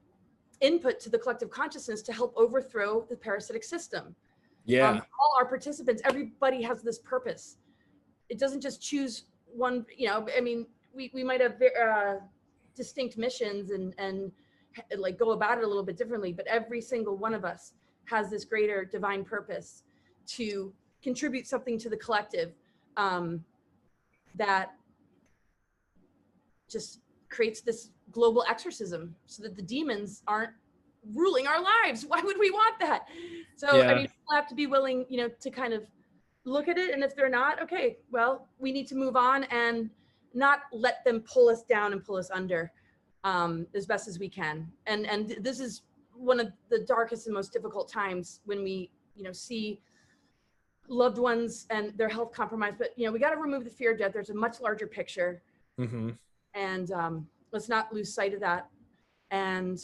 input to the collective consciousness to help overthrow the parasitic system. All our participants, everybody has this purpose. It doesn't just choose one, you know, I mean, we might have distinct missions and like go about it a little bit differently, but every single one of us has this greater divine purpose to contribute something to the collective that just creates this global exorcism, so that the demons aren't ruling our lives. Why would we want that? So I mean, people have to be willing, you know, to kind of look at it, and if they're not, okay, well, we need to move on and not let them pull us down and pull us under as best as we can. And this is one of the darkest and most difficult times, when we, you know, see loved ones and their health compromised. But, you know, we got to remove the fear of death. There's a much larger picture. And let's not lose sight of that. And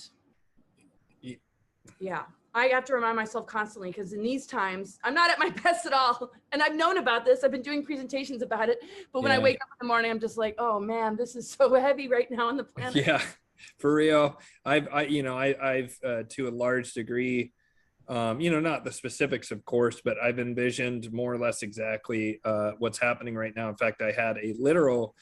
Yeah. I have to remind myself constantly, because in these times, I'm not at my best at all. And I've known about this. I've been doing presentations about it. But when I wake up in the morning, I'm just like, oh man, this is so heavy right now on the planet. Yeah, for real. I've to a large degree, not the specifics, of course, but I've envisioned more or less exactly what's happening right now. In fact, I had a literal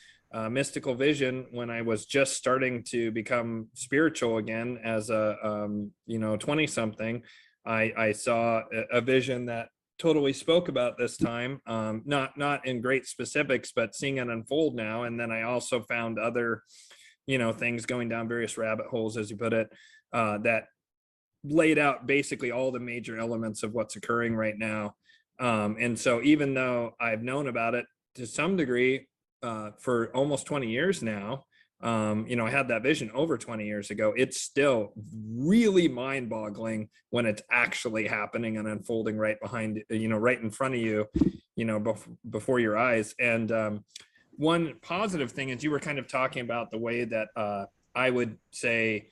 mystical vision when I was just starting to become spiritual again as a 20 something. I saw a vision that totally spoke about this time, not in great specifics, but seeing it unfold now. And then I also found other things going down various rabbit holes, as you put it, that laid out basically all the major elements of what's occurring right now. And so even though I've known about it to some degree for almost 20 years now, I had that vision over 20 years ago, it's still really mind-boggling when it's actually happening and unfolding right behind, right in front of you, before your eyes. And one positive thing is you were kind of talking about the way that I would say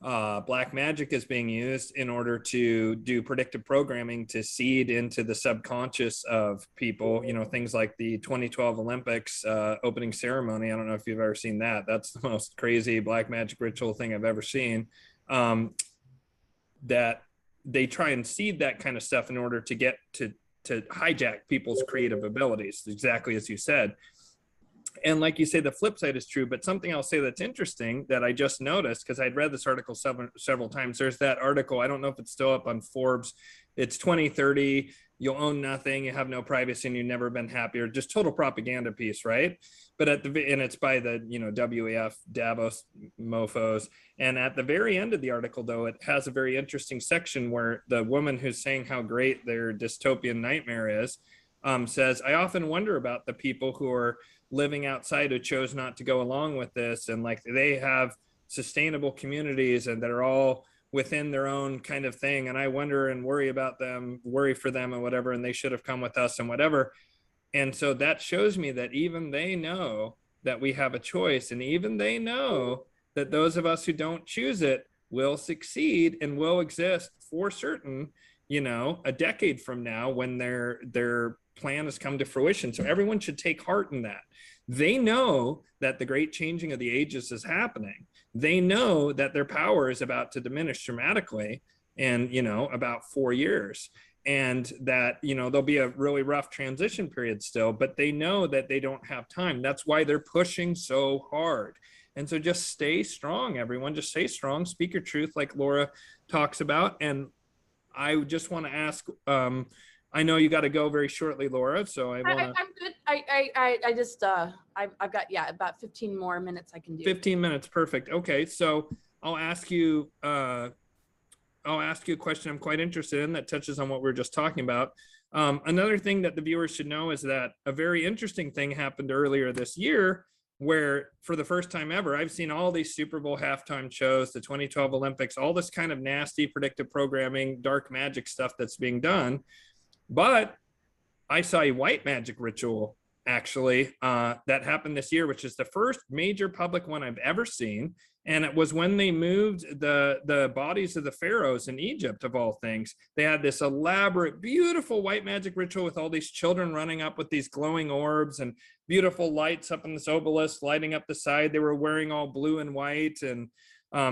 black magic is being used in order to do predictive programming to seed into the subconscious of people, things like the 2012 Olympics opening ceremony. I don't know if you've ever seen that. That's the most crazy black magic ritual thing I've ever seen. That they try and seed that kind of stuff in order to get to hijack people's creative abilities, exactly as you said. And like you say, the flip side is true, but something I'll say that's interesting that I just noticed, because I'd read this article several times. There's that article, I don't know if it's still up on Forbes. It's 2030, you'll own nothing, you have no privacy, and you've never been happier. Just total propaganda piece, right? But and it's by the, WEF, Davos mofos. And at the very end of the article, though, it has a very interesting section where the woman who's saying how great their dystopian nightmare is, says, I often wonder about the people who are living outside who chose not to go along with this, and like they have sustainable communities and that are all within their own kind of thing, and I wonder and worry about them, worry for them and whatever, and they should have come with us and whatever. And so that shows me that even they know that we have a choice, and even they know that those of us who don't choose it will succeed and will exist for certain, a decade from now when their plan has come to fruition. So everyone should take heart in that. They know that the great changing of the ages is happening. They know that their power is about to diminish dramatically in, about 4 years. And that, there'll be a really rough transition period still, but they know that they don't have time. That's why they're pushing so hard. And so just stay strong, everyone. Just stay strong, speak your truth like Laura talks about. And I just want to ask, I know you got to go very shortly, Laura. So I'm good. I just I've got about 15 more minutes I can do. 15 minutes, perfect. Okay, so I'll ask you a question I'm quite interested in that touches on what we were just talking about. Another thing that the viewers should know is that a very interesting thing happened earlier this year, where for the first time ever, I've seen all these Super Bowl halftime shows, the 2012 Olympics, all this kind of nasty predictive programming, dark magic stuff that's being done. But I saw a white magic ritual actually that happened this year, which is the first major public one I've ever seen. And it was when they moved the bodies of the pharaohs in Egypt, of all things. They had this elaborate, beautiful white magic ritual with all these children running up with these glowing orbs and beautiful lights up in this obelisk, lighting up the side. They were wearing all blue and white, and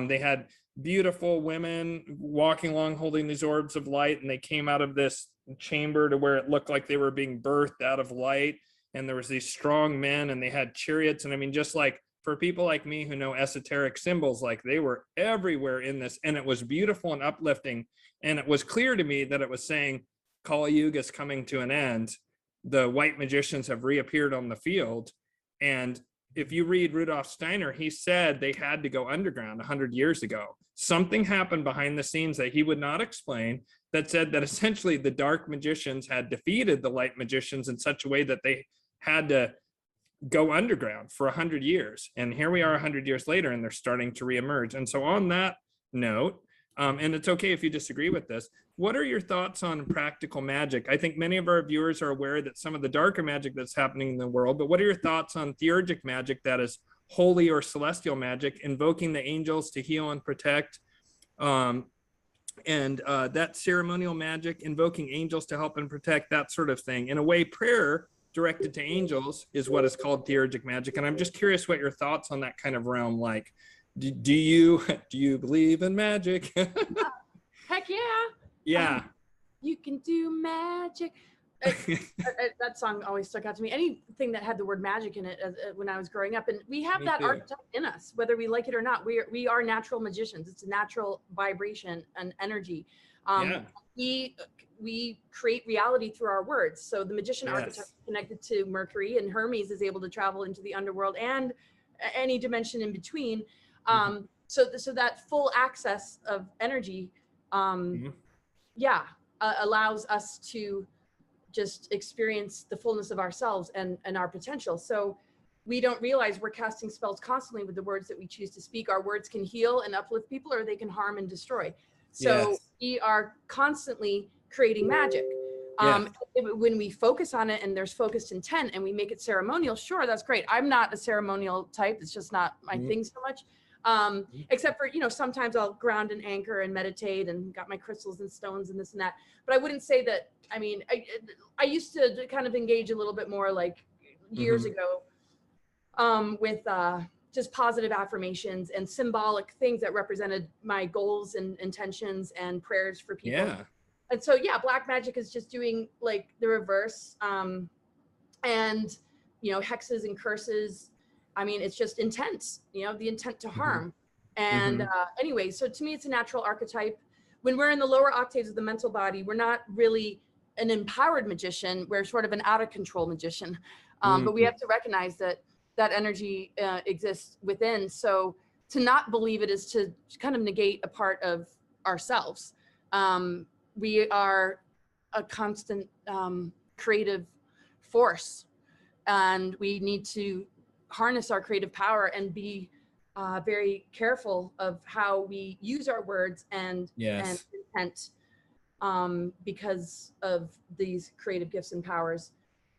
they had beautiful women walking along holding these orbs of light, and they came out of this chamber to where it looked like they were being birthed out of light. And there was these strong men, and they had chariots. And I mean, just like for people like me who know esoteric symbols, like they were everywhere in this, and it was beautiful and uplifting. And it was clear to me that it was saying Kali Yuga is coming to an end. The white magicians have reappeared on the field. And if you read Rudolf Steiner, he said they had to go underground 100 years ago. Something happened behind the scenes that he would not explain that said that essentially the dark magicians had defeated the light magicians in such a way that they had to go underground for 100 years. And here we are 100 years later, and they're starting to reemerge. And so on that note, and it's okay if you disagree with this, what are your thoughts on practical magic? I think many of our viewers are aware that some of the darker magic that's happening in the world, but what are your thoughts on theurgic magic, that is holy or celestial magic, invoking the angels to heal and protect, and that ceremonial magic, invoking angels to help and protect, that sort of thing. In a way, prayer directed to angels is what is called theurgic magic. And I'm just curious what your thoughts on that kind of realm. Like, do you believe in magic? Heck yeah. Yeah. You can do magic. That song always stuck out to me. Anything that had the word magic in it when I was growing up, and we have Me that too. archetype in us, whether we like it or not. We are natural magicians. It's a natural vibration and energy. Yeah. We create reality through our words. So the magician Yes. archetype is connected to Mercury, and Hermes is able to travel into the underworld and any dimension in between. So that full access of energy, allows us to just experience the fullness of ourselves and our potential. So we don't realize we're casting spells constantly with the words that we choose to speak. Our words can heal and uplift people, or they can harm and destroy. So Yes. we are constantly creating magic. When we focus on it and there's focused intent and we make it ceremonial, sure, that's great. I'm not a ceremonial type. It's just not my thing so much. Except for, sometimes I'll ground and anchor and meditate and got my crystals and stones and this and that. But I wouldn't say that, I used to kind of engage a little bit more like years ago with just positive affirmations and symbolic things that represented my goals and intentions and prayers for people. Yeah. And so, black magic is just doing like the reverse. And, hexes and curses. It's just intent, the intent to harm. And anyway, so to me, it's a natural archetype. When we're in the lower octaves of the mental body, we're not really an empowered magician. We're sort of an out of control magician. But we have to recognize that energy exists within. So to not believe it is to kind of negate a part of ourselves. We are a constant creative force, and we need to harness our creative power and be very careful of how we use our words and intent, because of these creative gifts and powers.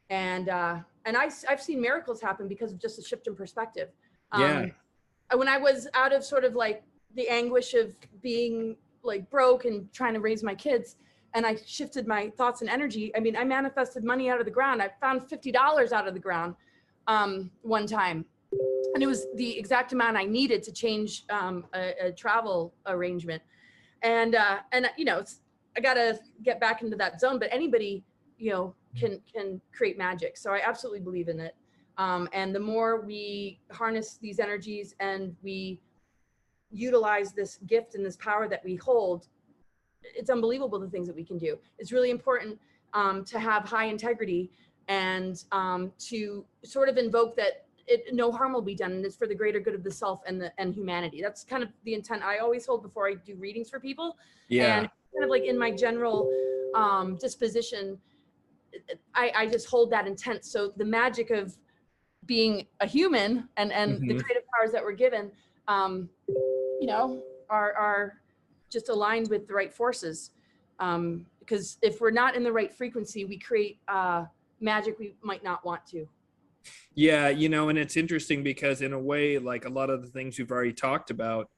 And I've seen miracles happen because of just a shift in perspective. When I was out of sort of like the anguish of being like broke and trying to raise my kids, and I shifted my thoughts and energy. I manifested money out of the ground. I found $50 out of the ground one time, and it was the exact amount I needed to change a travel arrangement. And I gotta get back into that zone, but anybody can create magic. So I absolutely believe in it. And the more we harness these energies and we utilize this gift and this power that we hold, it's unbelievable the things that we can do. It's really important to have high integrity and to sort of invoke that no harm will be done, and it's for the greater good of the self and humanity. That's kind of the intent I always hold before I do readings for people. And kind of like in my general disposition, I just hold that intent. So the magic of being a human and the creative powers that we're given, are just aligned with the right forces. Because if we're not in the right frequency, we create magic we might not want to. Yeah, and it's interesting because in a way, like a lot of the things we've already talked about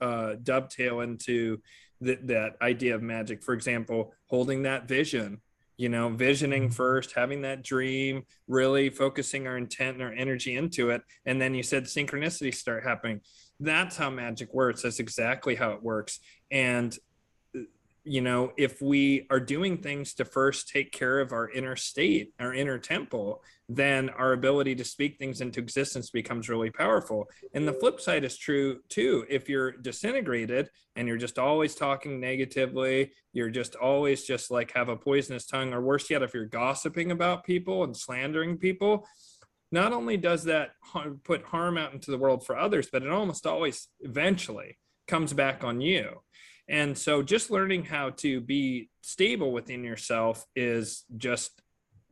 dovetail into that idea of magic. For example, holding that vision, visioning first, having that dream, really focusing our intent and our energy into it. And then you said synchronicities start happening. That's how magic works. That's exactly how it works. And if we are doing things to first take care of our inner state, our inner temple, then our ability to speak things into existence becomes really powerful. And the flip side is true too. If you're disintegrated and you're just always talking negatively, you're just always just like have a poisonous tongue, or worse yet, if you're gossiping about people and slandering people, not only does that put harm out into the world for others, but it almost always eventually comes back on you. And so just learning how to be stable within yourself is just,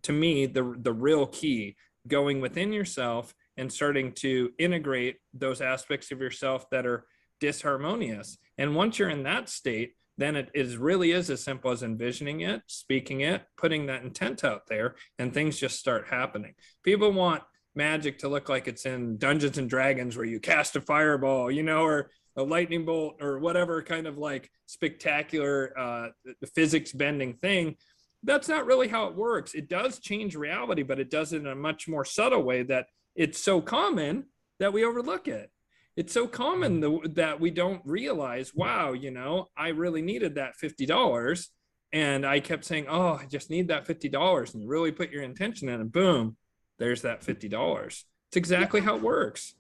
to me, the real key. Going within yourself and starting to integrate those aspects of yourself that are disharmonious. And once you're in that state, then it really is as simple as envisioning it, speaking it, putting that intent out there, and things just start happening. People want magic to look like it's in Dungeons and Dragons where you cast a fireball, or a lightning bolt or whatever kind of like spectacular physics bending thing. That's not really how it works. It does change reality, but it does it in a much more subtle way that it's so common that we overlook it. It's so common that we don't realize, wow, you know, I really needed that $50. And I kept saying, oh, I just need that $50. And you really put your intention in, and boom, there's that $50. It's exactly how it works.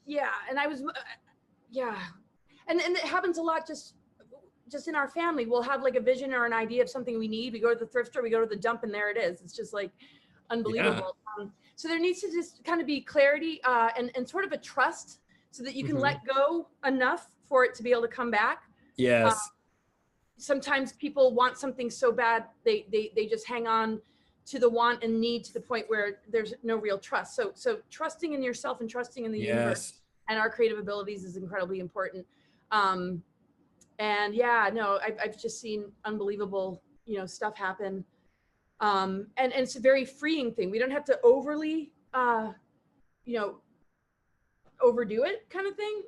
Yeah. And I was, yeah. And it happens a lot just in our family. We'll have like a vision or an idea of something we need. We go to the thrift store, we go to the dump, and there it is. It's just like unbelievable. Yeah. So there needs to just kind of be clarity and sort of a trust so that you can let go enough for it to be able to come back. Yes. Sometimes people want something so bad, they just hang on to the want and need to the point where there's no real trust. So trusting in yourself and trusting in the universe and our creative abilities is incredibly important. And yeah, no, I've just seen unbelievable, you know, stuff happen. And it's a very freeing thing. We don't have to overly, you know, overdo it kind of thing.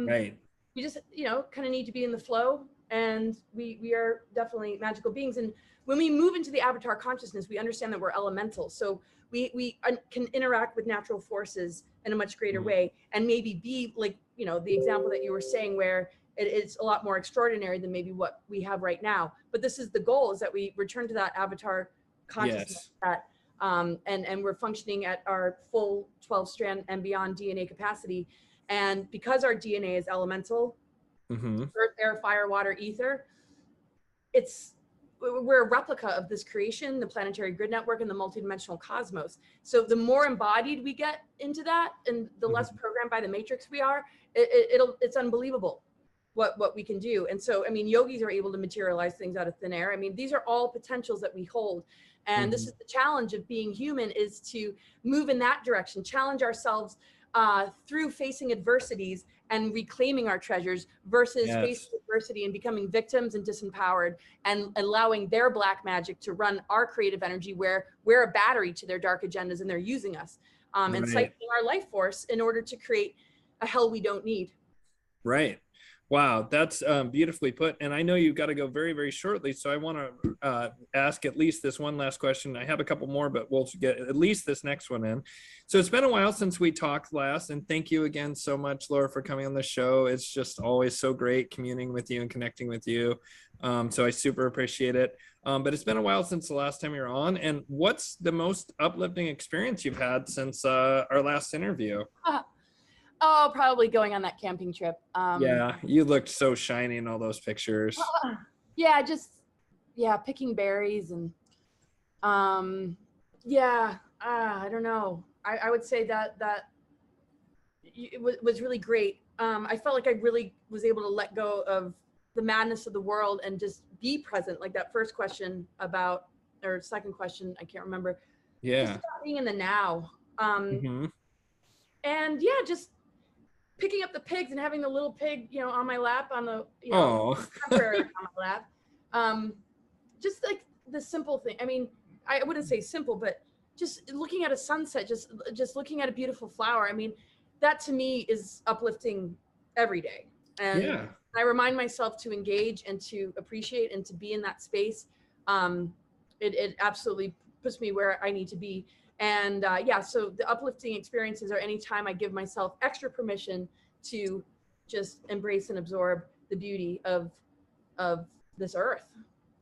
Right. We just, you know, kind of need to be in the flow, and we are definitely magical beings. And when we move into the avatar consciousness, we understand that we're elemental. So we can interact with natural forces in a much greater way, and maybe be like, you know, the example that you were saying where it's a lot more extraordinary than maybe what we have right now. But this is the goal, is that we return to that avatar consciousness, that and we're functioning at our full 12-strand and beyond DNA capacity. And because our DNA is elemental, earth, air, fire, water, ether, we're a replica of this creation, the planetary grid network, and the multidimensional cosmos. So the more embodied we get into that, and the less programmed by the matrix we are, it's unbelievable what we can do. And so, I mean, yogis are able to materialize things out of thin air. I mean, these are all potentials that we hold. And this is the challenge of being human, is to move in that direction, challenge ourselves through facing adversities and reclaiming our treasures, versus facing adversity and becoming victims and disempowered, and allowing their black magic to run our creative energy, where we're a battery to their dark agendas and they're using us and siphoning our life force in order to create a hell we don't need. Right. Wow, that's beautifully put. And I know you've got to go very, very shortly. So I want to ask at least this one last question. I have a couple more, but we'll get at least this next one in. So it's been a while since we talked last. And thank you again so much, Laura, for coming on the show. It's just always so great communing with you and connecting with you. So I super appreciate it. But it's been a while since the last time you were on. And what's the most uplifting experience you've had since our last interview? Oh, probably going on that camping trip. Yeah, you looked so shiny in all those pictures. Yeah, picking berries and I don't know. I would say that it was really great. I felt like I really was able to let go of the madness of the world and just be present. Like that first question about, or second question, I can't remember. Yeah. Just about being in the now. And yeah, just picking up the pigs and having the little pig, you know, on my lap, on the, you know, temporary on my lap. Just like the simple thing. I mean, I wouldn't say simple, but just looking at a sunset, just looking at a beautiful flower. I mean, that to me is uplifting every day. And I remind myself to engage and to appreciate and to be in that space. It absolutely puts me where I need to be. And so the uplifting experiences are anytime I give myself extra permission to just embrace and absorb the beauty of this earth.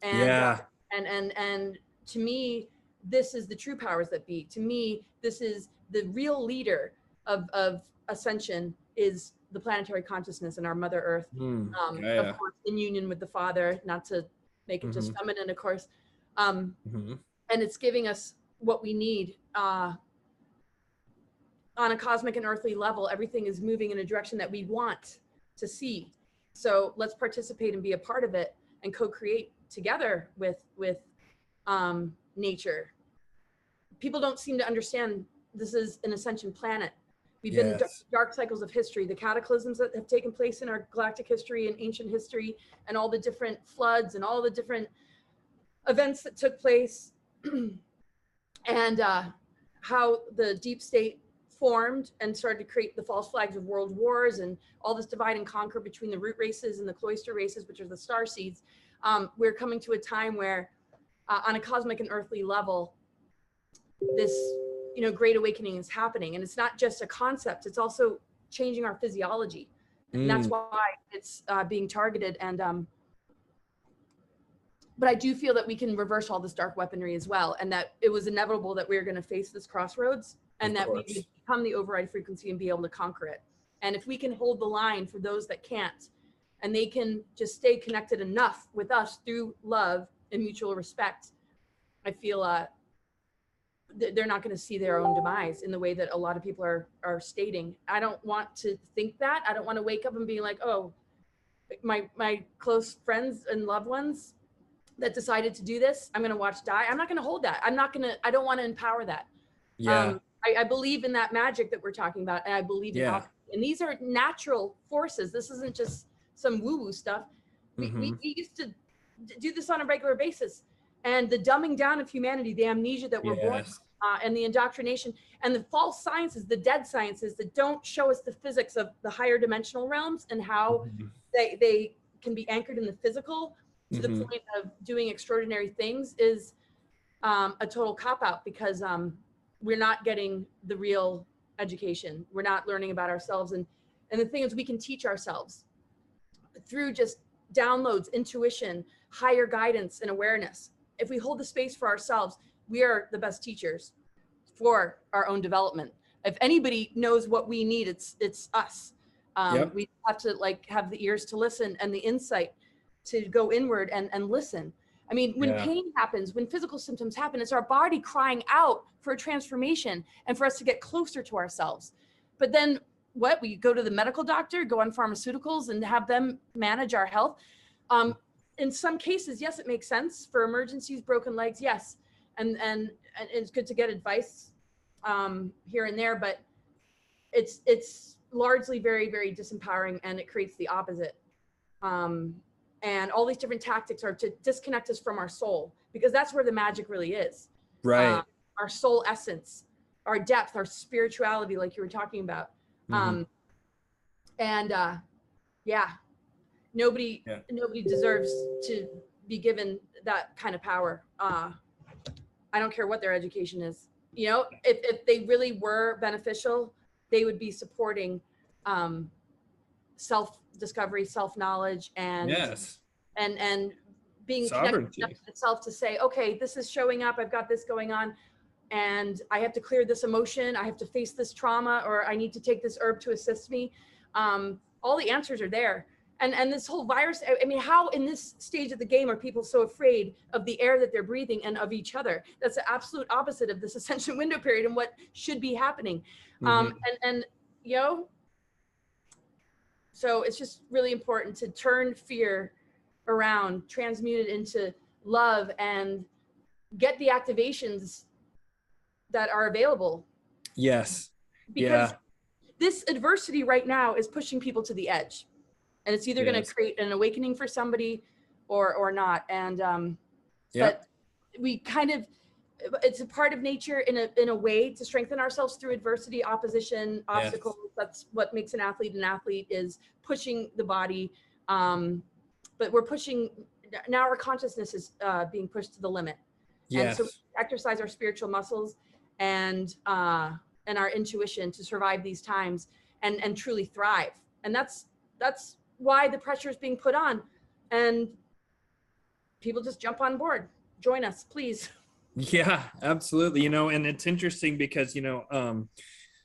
And and to me, this is the true powers that be. To me, this is the real leader of Ascension, is the planetary consciousness and our Mother Earth. Of course, in union with the Father, not to make it just feminine, of course. And it's giving us what we need on a cosmic and earthly level. Everything is moving in a direction that we want to see. So let's participate and be a part of it and co-create together with nature. People don't seem to understand this is an ascension planet. We've been in dark cycles of history, the cataclysms that have taken place in our galactic history and ancient history, and all the different floods and all the different events that took place. And how the deep state formed and started to create the false flags of world wars and all this divide and conquer between the root races and the cloister races, which are the star seeds, we're coming to a time where on a cosmic and earthly level, this, you know, great awakening is happening. And it's not just a concept, it's also changing our physiology. And that's why it's being targeted. And but I do feel that we can reverse all this dark weaponry as well, and that it was inevitable that we were going to face this crossroads, and that we would become the override frequency and be able to conquer it. And if we can hold the line for those that can't, and they can just stay connected enough with us through love and mutual respect, I feel they're not going to see their own demise in the way that a lot of people are stating. I don't want to think that. I don't want to wake up and be like, oh, my close friends and loved ones that decided to do this, I'm going to watch die. I'm not going to hold that. I don't want to empower that. Yeah. I believe in that magic that we're talking about. And I believe in alchemy. And these are natural forces. This isn't just some woo-woo stuff. We used to do this on a regular basis. And the dumbing down of humanity, the amnesia that we're born with, and the indoctrination and the false sciences, the dead sciences that don't show us the physics of the higher dimensional realms and how they can be anchored in the physical to the point of doing extraordinary things is a total cop-out, because we're not getting the real education. We're not learning about ourselves. And the thing is, we can teach ourselves through just downloads, intuition, higher guidance, and awareness. If we hold the space for ourselves, we are the best teachers for our own development. If anybody knows what we need, it's us. We have to have the ears to listen and the insight to go inward and listen. I mean, when pain happens, when physical symptoms happen, it's our body crying out for a transformation and for us to get closer to ourselves. But then what? We go to the medical doctor, go on pharmaceuticals and have them manage our health. In some cases, yes, it makes sense. For emergencies, broken legs, yes. And it's good to get advice here and there, but it's largely very, very disempowering, and it creates the opposite. And all these different tactics are to disconnect us from our soul, because that's where the magic really is. Right. Our soul essence, our depth, our spirituality, like you were talking about. Nobody deserves to be given that kind of power. I don't care what their education is. You know, if they really were beneficial, they would be supporting self-discovery, self-knowledge, and and being connected to itself to say, okay, this is showing up, I've got this going on, and I have to clear this emotion, I have to face this trauma, or I need to take this herb to assist me. All the answers are there. And this whole virus, I mean, how in this stage of the game are people so afraid of the air that they're breathing and of each other? That's the absolute opposite of this ascension window period and what should be happening. And you know, so it's just really important to turn fear around, transmute it into love, and get the activations that are available. Yes. Because this adversity right now is pushing people to the edge. And it's either going to create an awakening for somebody or not. And but we kind of, it's a part of nature in a way to strengthen ourselves through adversity, opposition, obstacles. That's what makes an athlete is pushing the body. But we're pushing, now our consciousness is being pushed to the limit. And so we exercise our spiritual muscles and our intuition to survive these times and truly thrive. And that's why the pressure is being put on, and people just jump on board. Join us, please. Yeah, absolutely. You know, and it's interesting because, you know,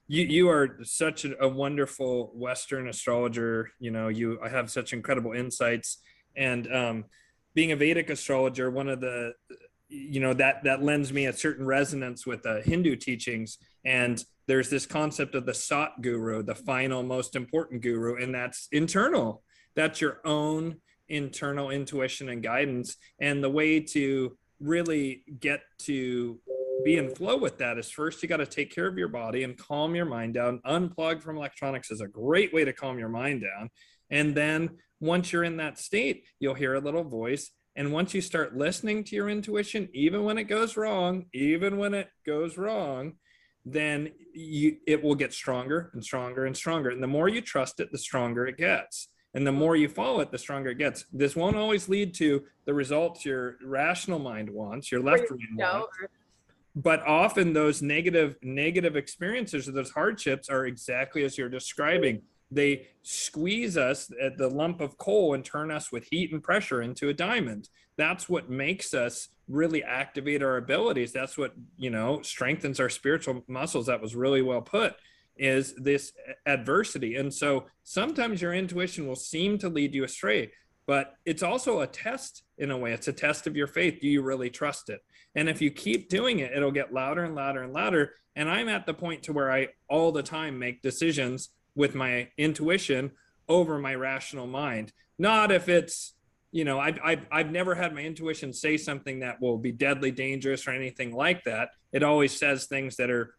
you are such a wonderful Western astrologer. You know, I have such incredible insights, and being a Vedic astrologer, one of the, you know, that lends me a certain resonance with the Hindu teachings. And there's this concept of the Sat guru, the final, most important guru, and that's internal. That's your own internal intuition and guidance. And the way to really get to be in flow with that is, first, you got to take care of your body and calm your mind down. Unplug from electronics is a great way to calm your mind down. And then once you're in that state, you'll hear a little voice. And once you start listening to your intuition, even when it goes wrong, then it will get stronger and stronger and stronger. And the more you trust it, the stronger it gets. And the more you follow it, the stronger it gets. This won't always lead to the results your rational mind wants, your left brain wants. But often those negative experiences or those hardships are exactly as you're describing. They squeeze us at the lump of coal and turn us with heat and pressure into a diamond. That's what makes us really activate our abilities. That's what, you know, strengthens our spiritual muscles. That was really well put, is this adversity. And so sometimes your intuition will seem to lead you astray, but it's also a test in a way. It's a test of your faith. Do you really trust it? And if you keep doing it, it'll get louder and louder and louder. And I'm at the point to where I all the time make decisions with my intuition over my rational mind. Not if it's, you know, I've never had my intuition say something that will be deadly dangerous or anything like that. It always says things that are,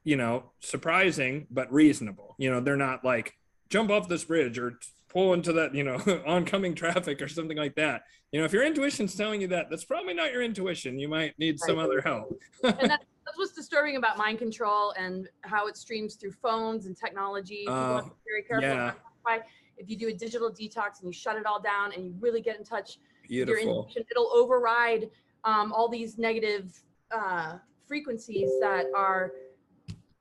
you know, surprising, but reasonable. You know, they're not like jump off this bridge or pull into that, you know, oncoming traffic or something like that. You know, if your intuition's telling you that, that's probably not your intuition. You might need some other help. And that's what's disturbing about mind control and how it streams through phones and technology. People have to be very careful. Yeah. If you do a digital detox and you shut it all down and you really get in touch with your intuition, it'll override all these negative frequencies that are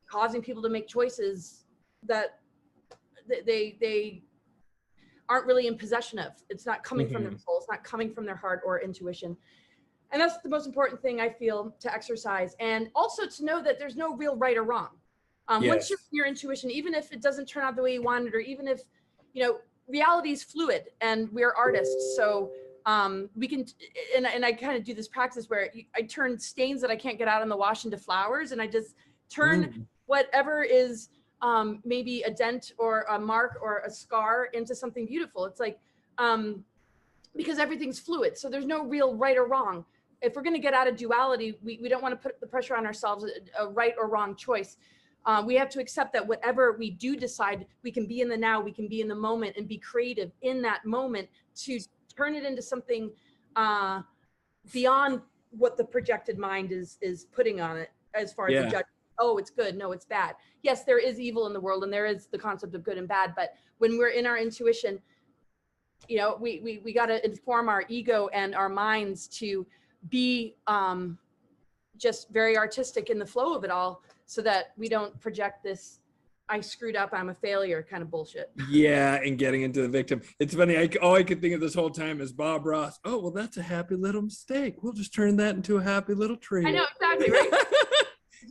causing people to make choices that they aren't really in possession of. It's not coming from their soul. It's not coming from their heart or intuition. And that's the most important thing I feel to exercise. And also to know that there's no real right or wrong. Once you're in your intuition, even if it doesn't turn out the way you wanted, or even if, you know, reality is fluid and we're artists. So we can, and I kind of do this practice where I turn stains that I can't get out in the wash into flowers. And I just turn whatever is maybe a dent or a mark or a scar into something beautiful. It's like, because everything's fluid. So there's no real right or wrong. If we're going to get out of duality, we don't want to put the pressure on ourselves, a right or wrong choice. We have to accept that whatever we do decide, we can be in the now, we can be in the moment and be creative in that moment to turn it into something beyond what the projected mind is putting on it as far as the judgment. Oh, it's good. No, it's bad. Yes, there is evil in the world and there is the concept of good and bad. But when we're in our intuition, you know, we got to inform our ego and our minds to be just very artistic in the flow of it all, so that we don't project this I screwed up, I'm a failure kind of bullshit. Yeah, and getting into the victim. It's funny, all I could think of this whole time is Bob Ross. Oh, well, that's a happy little mistake. We'll just turn that into a happy little tree. I know, exactly, right?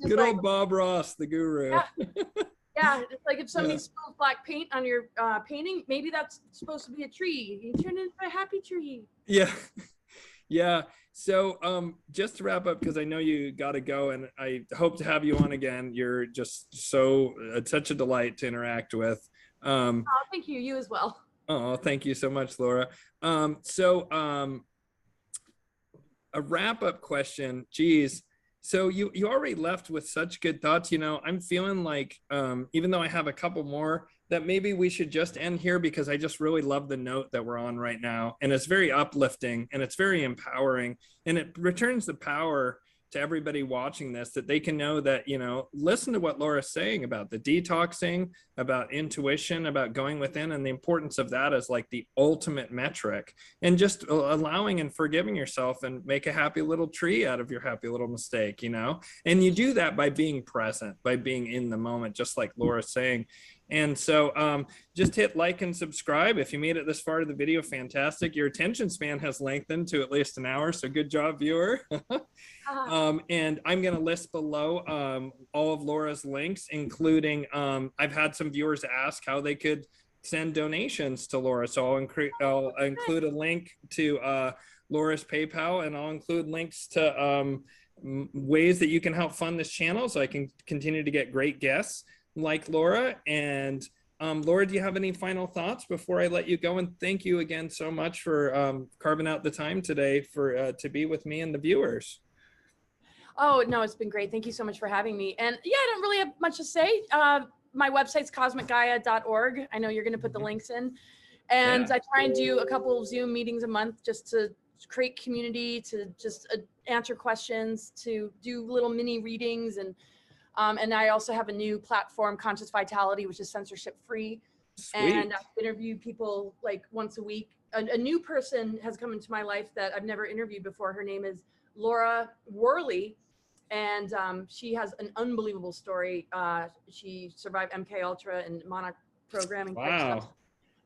Good old Bob Ross, the guru. Yeah. Yeah, it's like if somebody spills black paint on your painting, maybe that's supposed to be a tree. You turn it into a happy tree. Yeah. Yeah. So just to wrap up, because I know you got to go and I hope to have you on again. You're just such a delight to interact with. Oh, thank you. You as well. Oh, thank you so much, Laura. A wrap up question. Geez. So you already left with such good thoughts. You know, I'm feeling like, even though I have a couple more, that maybe we should just end here, because I just really love the note that we're on right now. And it's very uplifting and it's very empowering, and it returns the power to everybody watching this, that they can know that, you know, listen to what Laura's saying about the detoxing, about intuition, about going within, and the importance of that as like the ultimate metric, and just allowing and forgiving yourself and make a happy little tree out of your happy little mistake, you know? And you do that by being present, by being in the moment, just like Laura's saying. And so just hit like and subscribe. If you made it this far to the video, fantastic. Your attention span has lengthened to at least an hour, so good job, viewer. And I'm going to list below all of Laura's links, including I've had some viewers ask how they could send donations to Laura. So I'll include a link to Laura's PayPal, and I'll include links to ways that you can help fund this channel so I can continue to get great guests like Laura. And Laura, do you have any final thoughts before I let you go? And thank you again so much for carving out the time today for to be with me and the viewers. Oh, no, it's been great. Thank you so much for having me. And yeah, I don't really have much to say. My website's cosmicgaia.org. I know you're going to put the links in. And I try and do a couple of Zoom meetings a month just to create community, to just answer questions, to do little mini readings. And And I also have a new platform, Conscious Vitality, which is censorship free. Sweet. And I interview people like once a week. A new person has come into my life that I've never interviewed before. Her name is Laura Worley, and she has an unbelievable story. She survived MK Ultra and Monarch programming type Wow. stuff.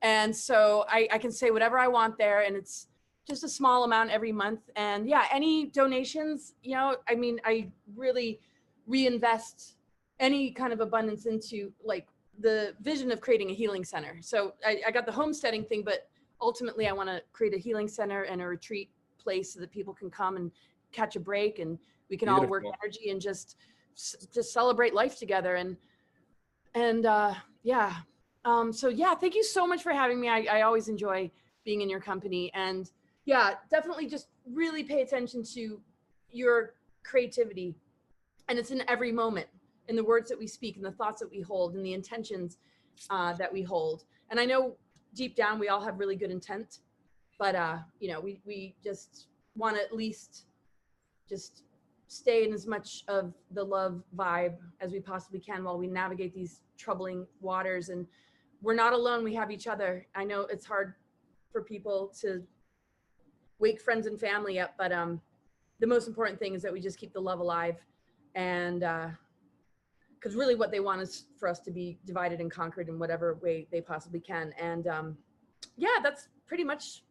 And so I can say whatever I want there, and it's just a small amount every month. And yeah, any donations, you know, I mean, I really reinvest any kind of abundance into like the vision of creating a healing center. So I got the homesteading thing, but ultimately I want to create a healing center and a retreat place so that people can come and catch a break, and we can all work energy and just celebrate life together. And yeah. So yeah, thank you so much for having me. I always enjoy being in your company, and yeah, definitely just really pay attention to your creativity. And it's in every moment, in the words that we speak, in the thoughts that we hold, in the intentions that we hold. And I know deep down we all have really good intent, but you know, we just want to at least just stay in as much of the love vibe as we possibly can while we navigate these troubling waters. And we're not alone, we have each other. I know it's hard for people to wake friends and family up, but the most important thing is that we just keep the love alive. And because really what they want is for us to be divided and conquered in whatever way they possibly can. And yeah, that's pretty much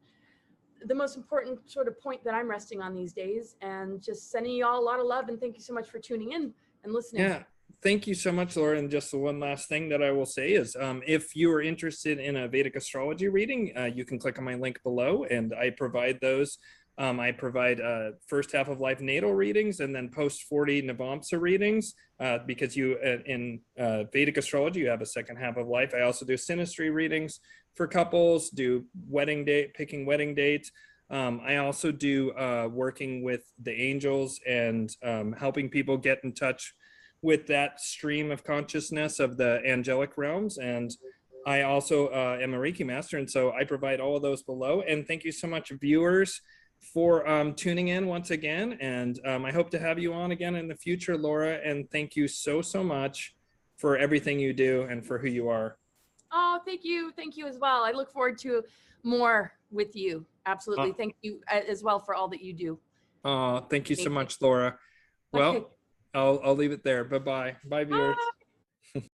the most important sort of point that I'm resting on these days, and just sending you all a lot of love. And thank you so much for tuning in and listening. Yeah, thank you so much, Laura. And just the one last thing that I will say is if you are interested in a Vedic astrology reading, you can click on my link below, and I provide those. I provide first half of life natal readings and then post 40 Navamsa readings because you in Vedic astrology, you have a second half of life. I also do synastry readings for couples, do wedding date, picking wedding dates. I also do working with the angels and helping people get in touch with that stream of consciousness of the angelic realms. And I also am a Reiki master. And so I provide all of those below. And thank you so much, viewers, for tuning in once again. And I hope to have you on again in the future, Laura. And thank you so, so much for everything you do and for who you are. Oh, thank you. Thank you as well. I look forward to more with you. Absolutely. Thank you as well for all that you do. Thank you so much, Laura. Well, Okay. I'll leave it there. Bye-bye. Bye, viewers. Bye.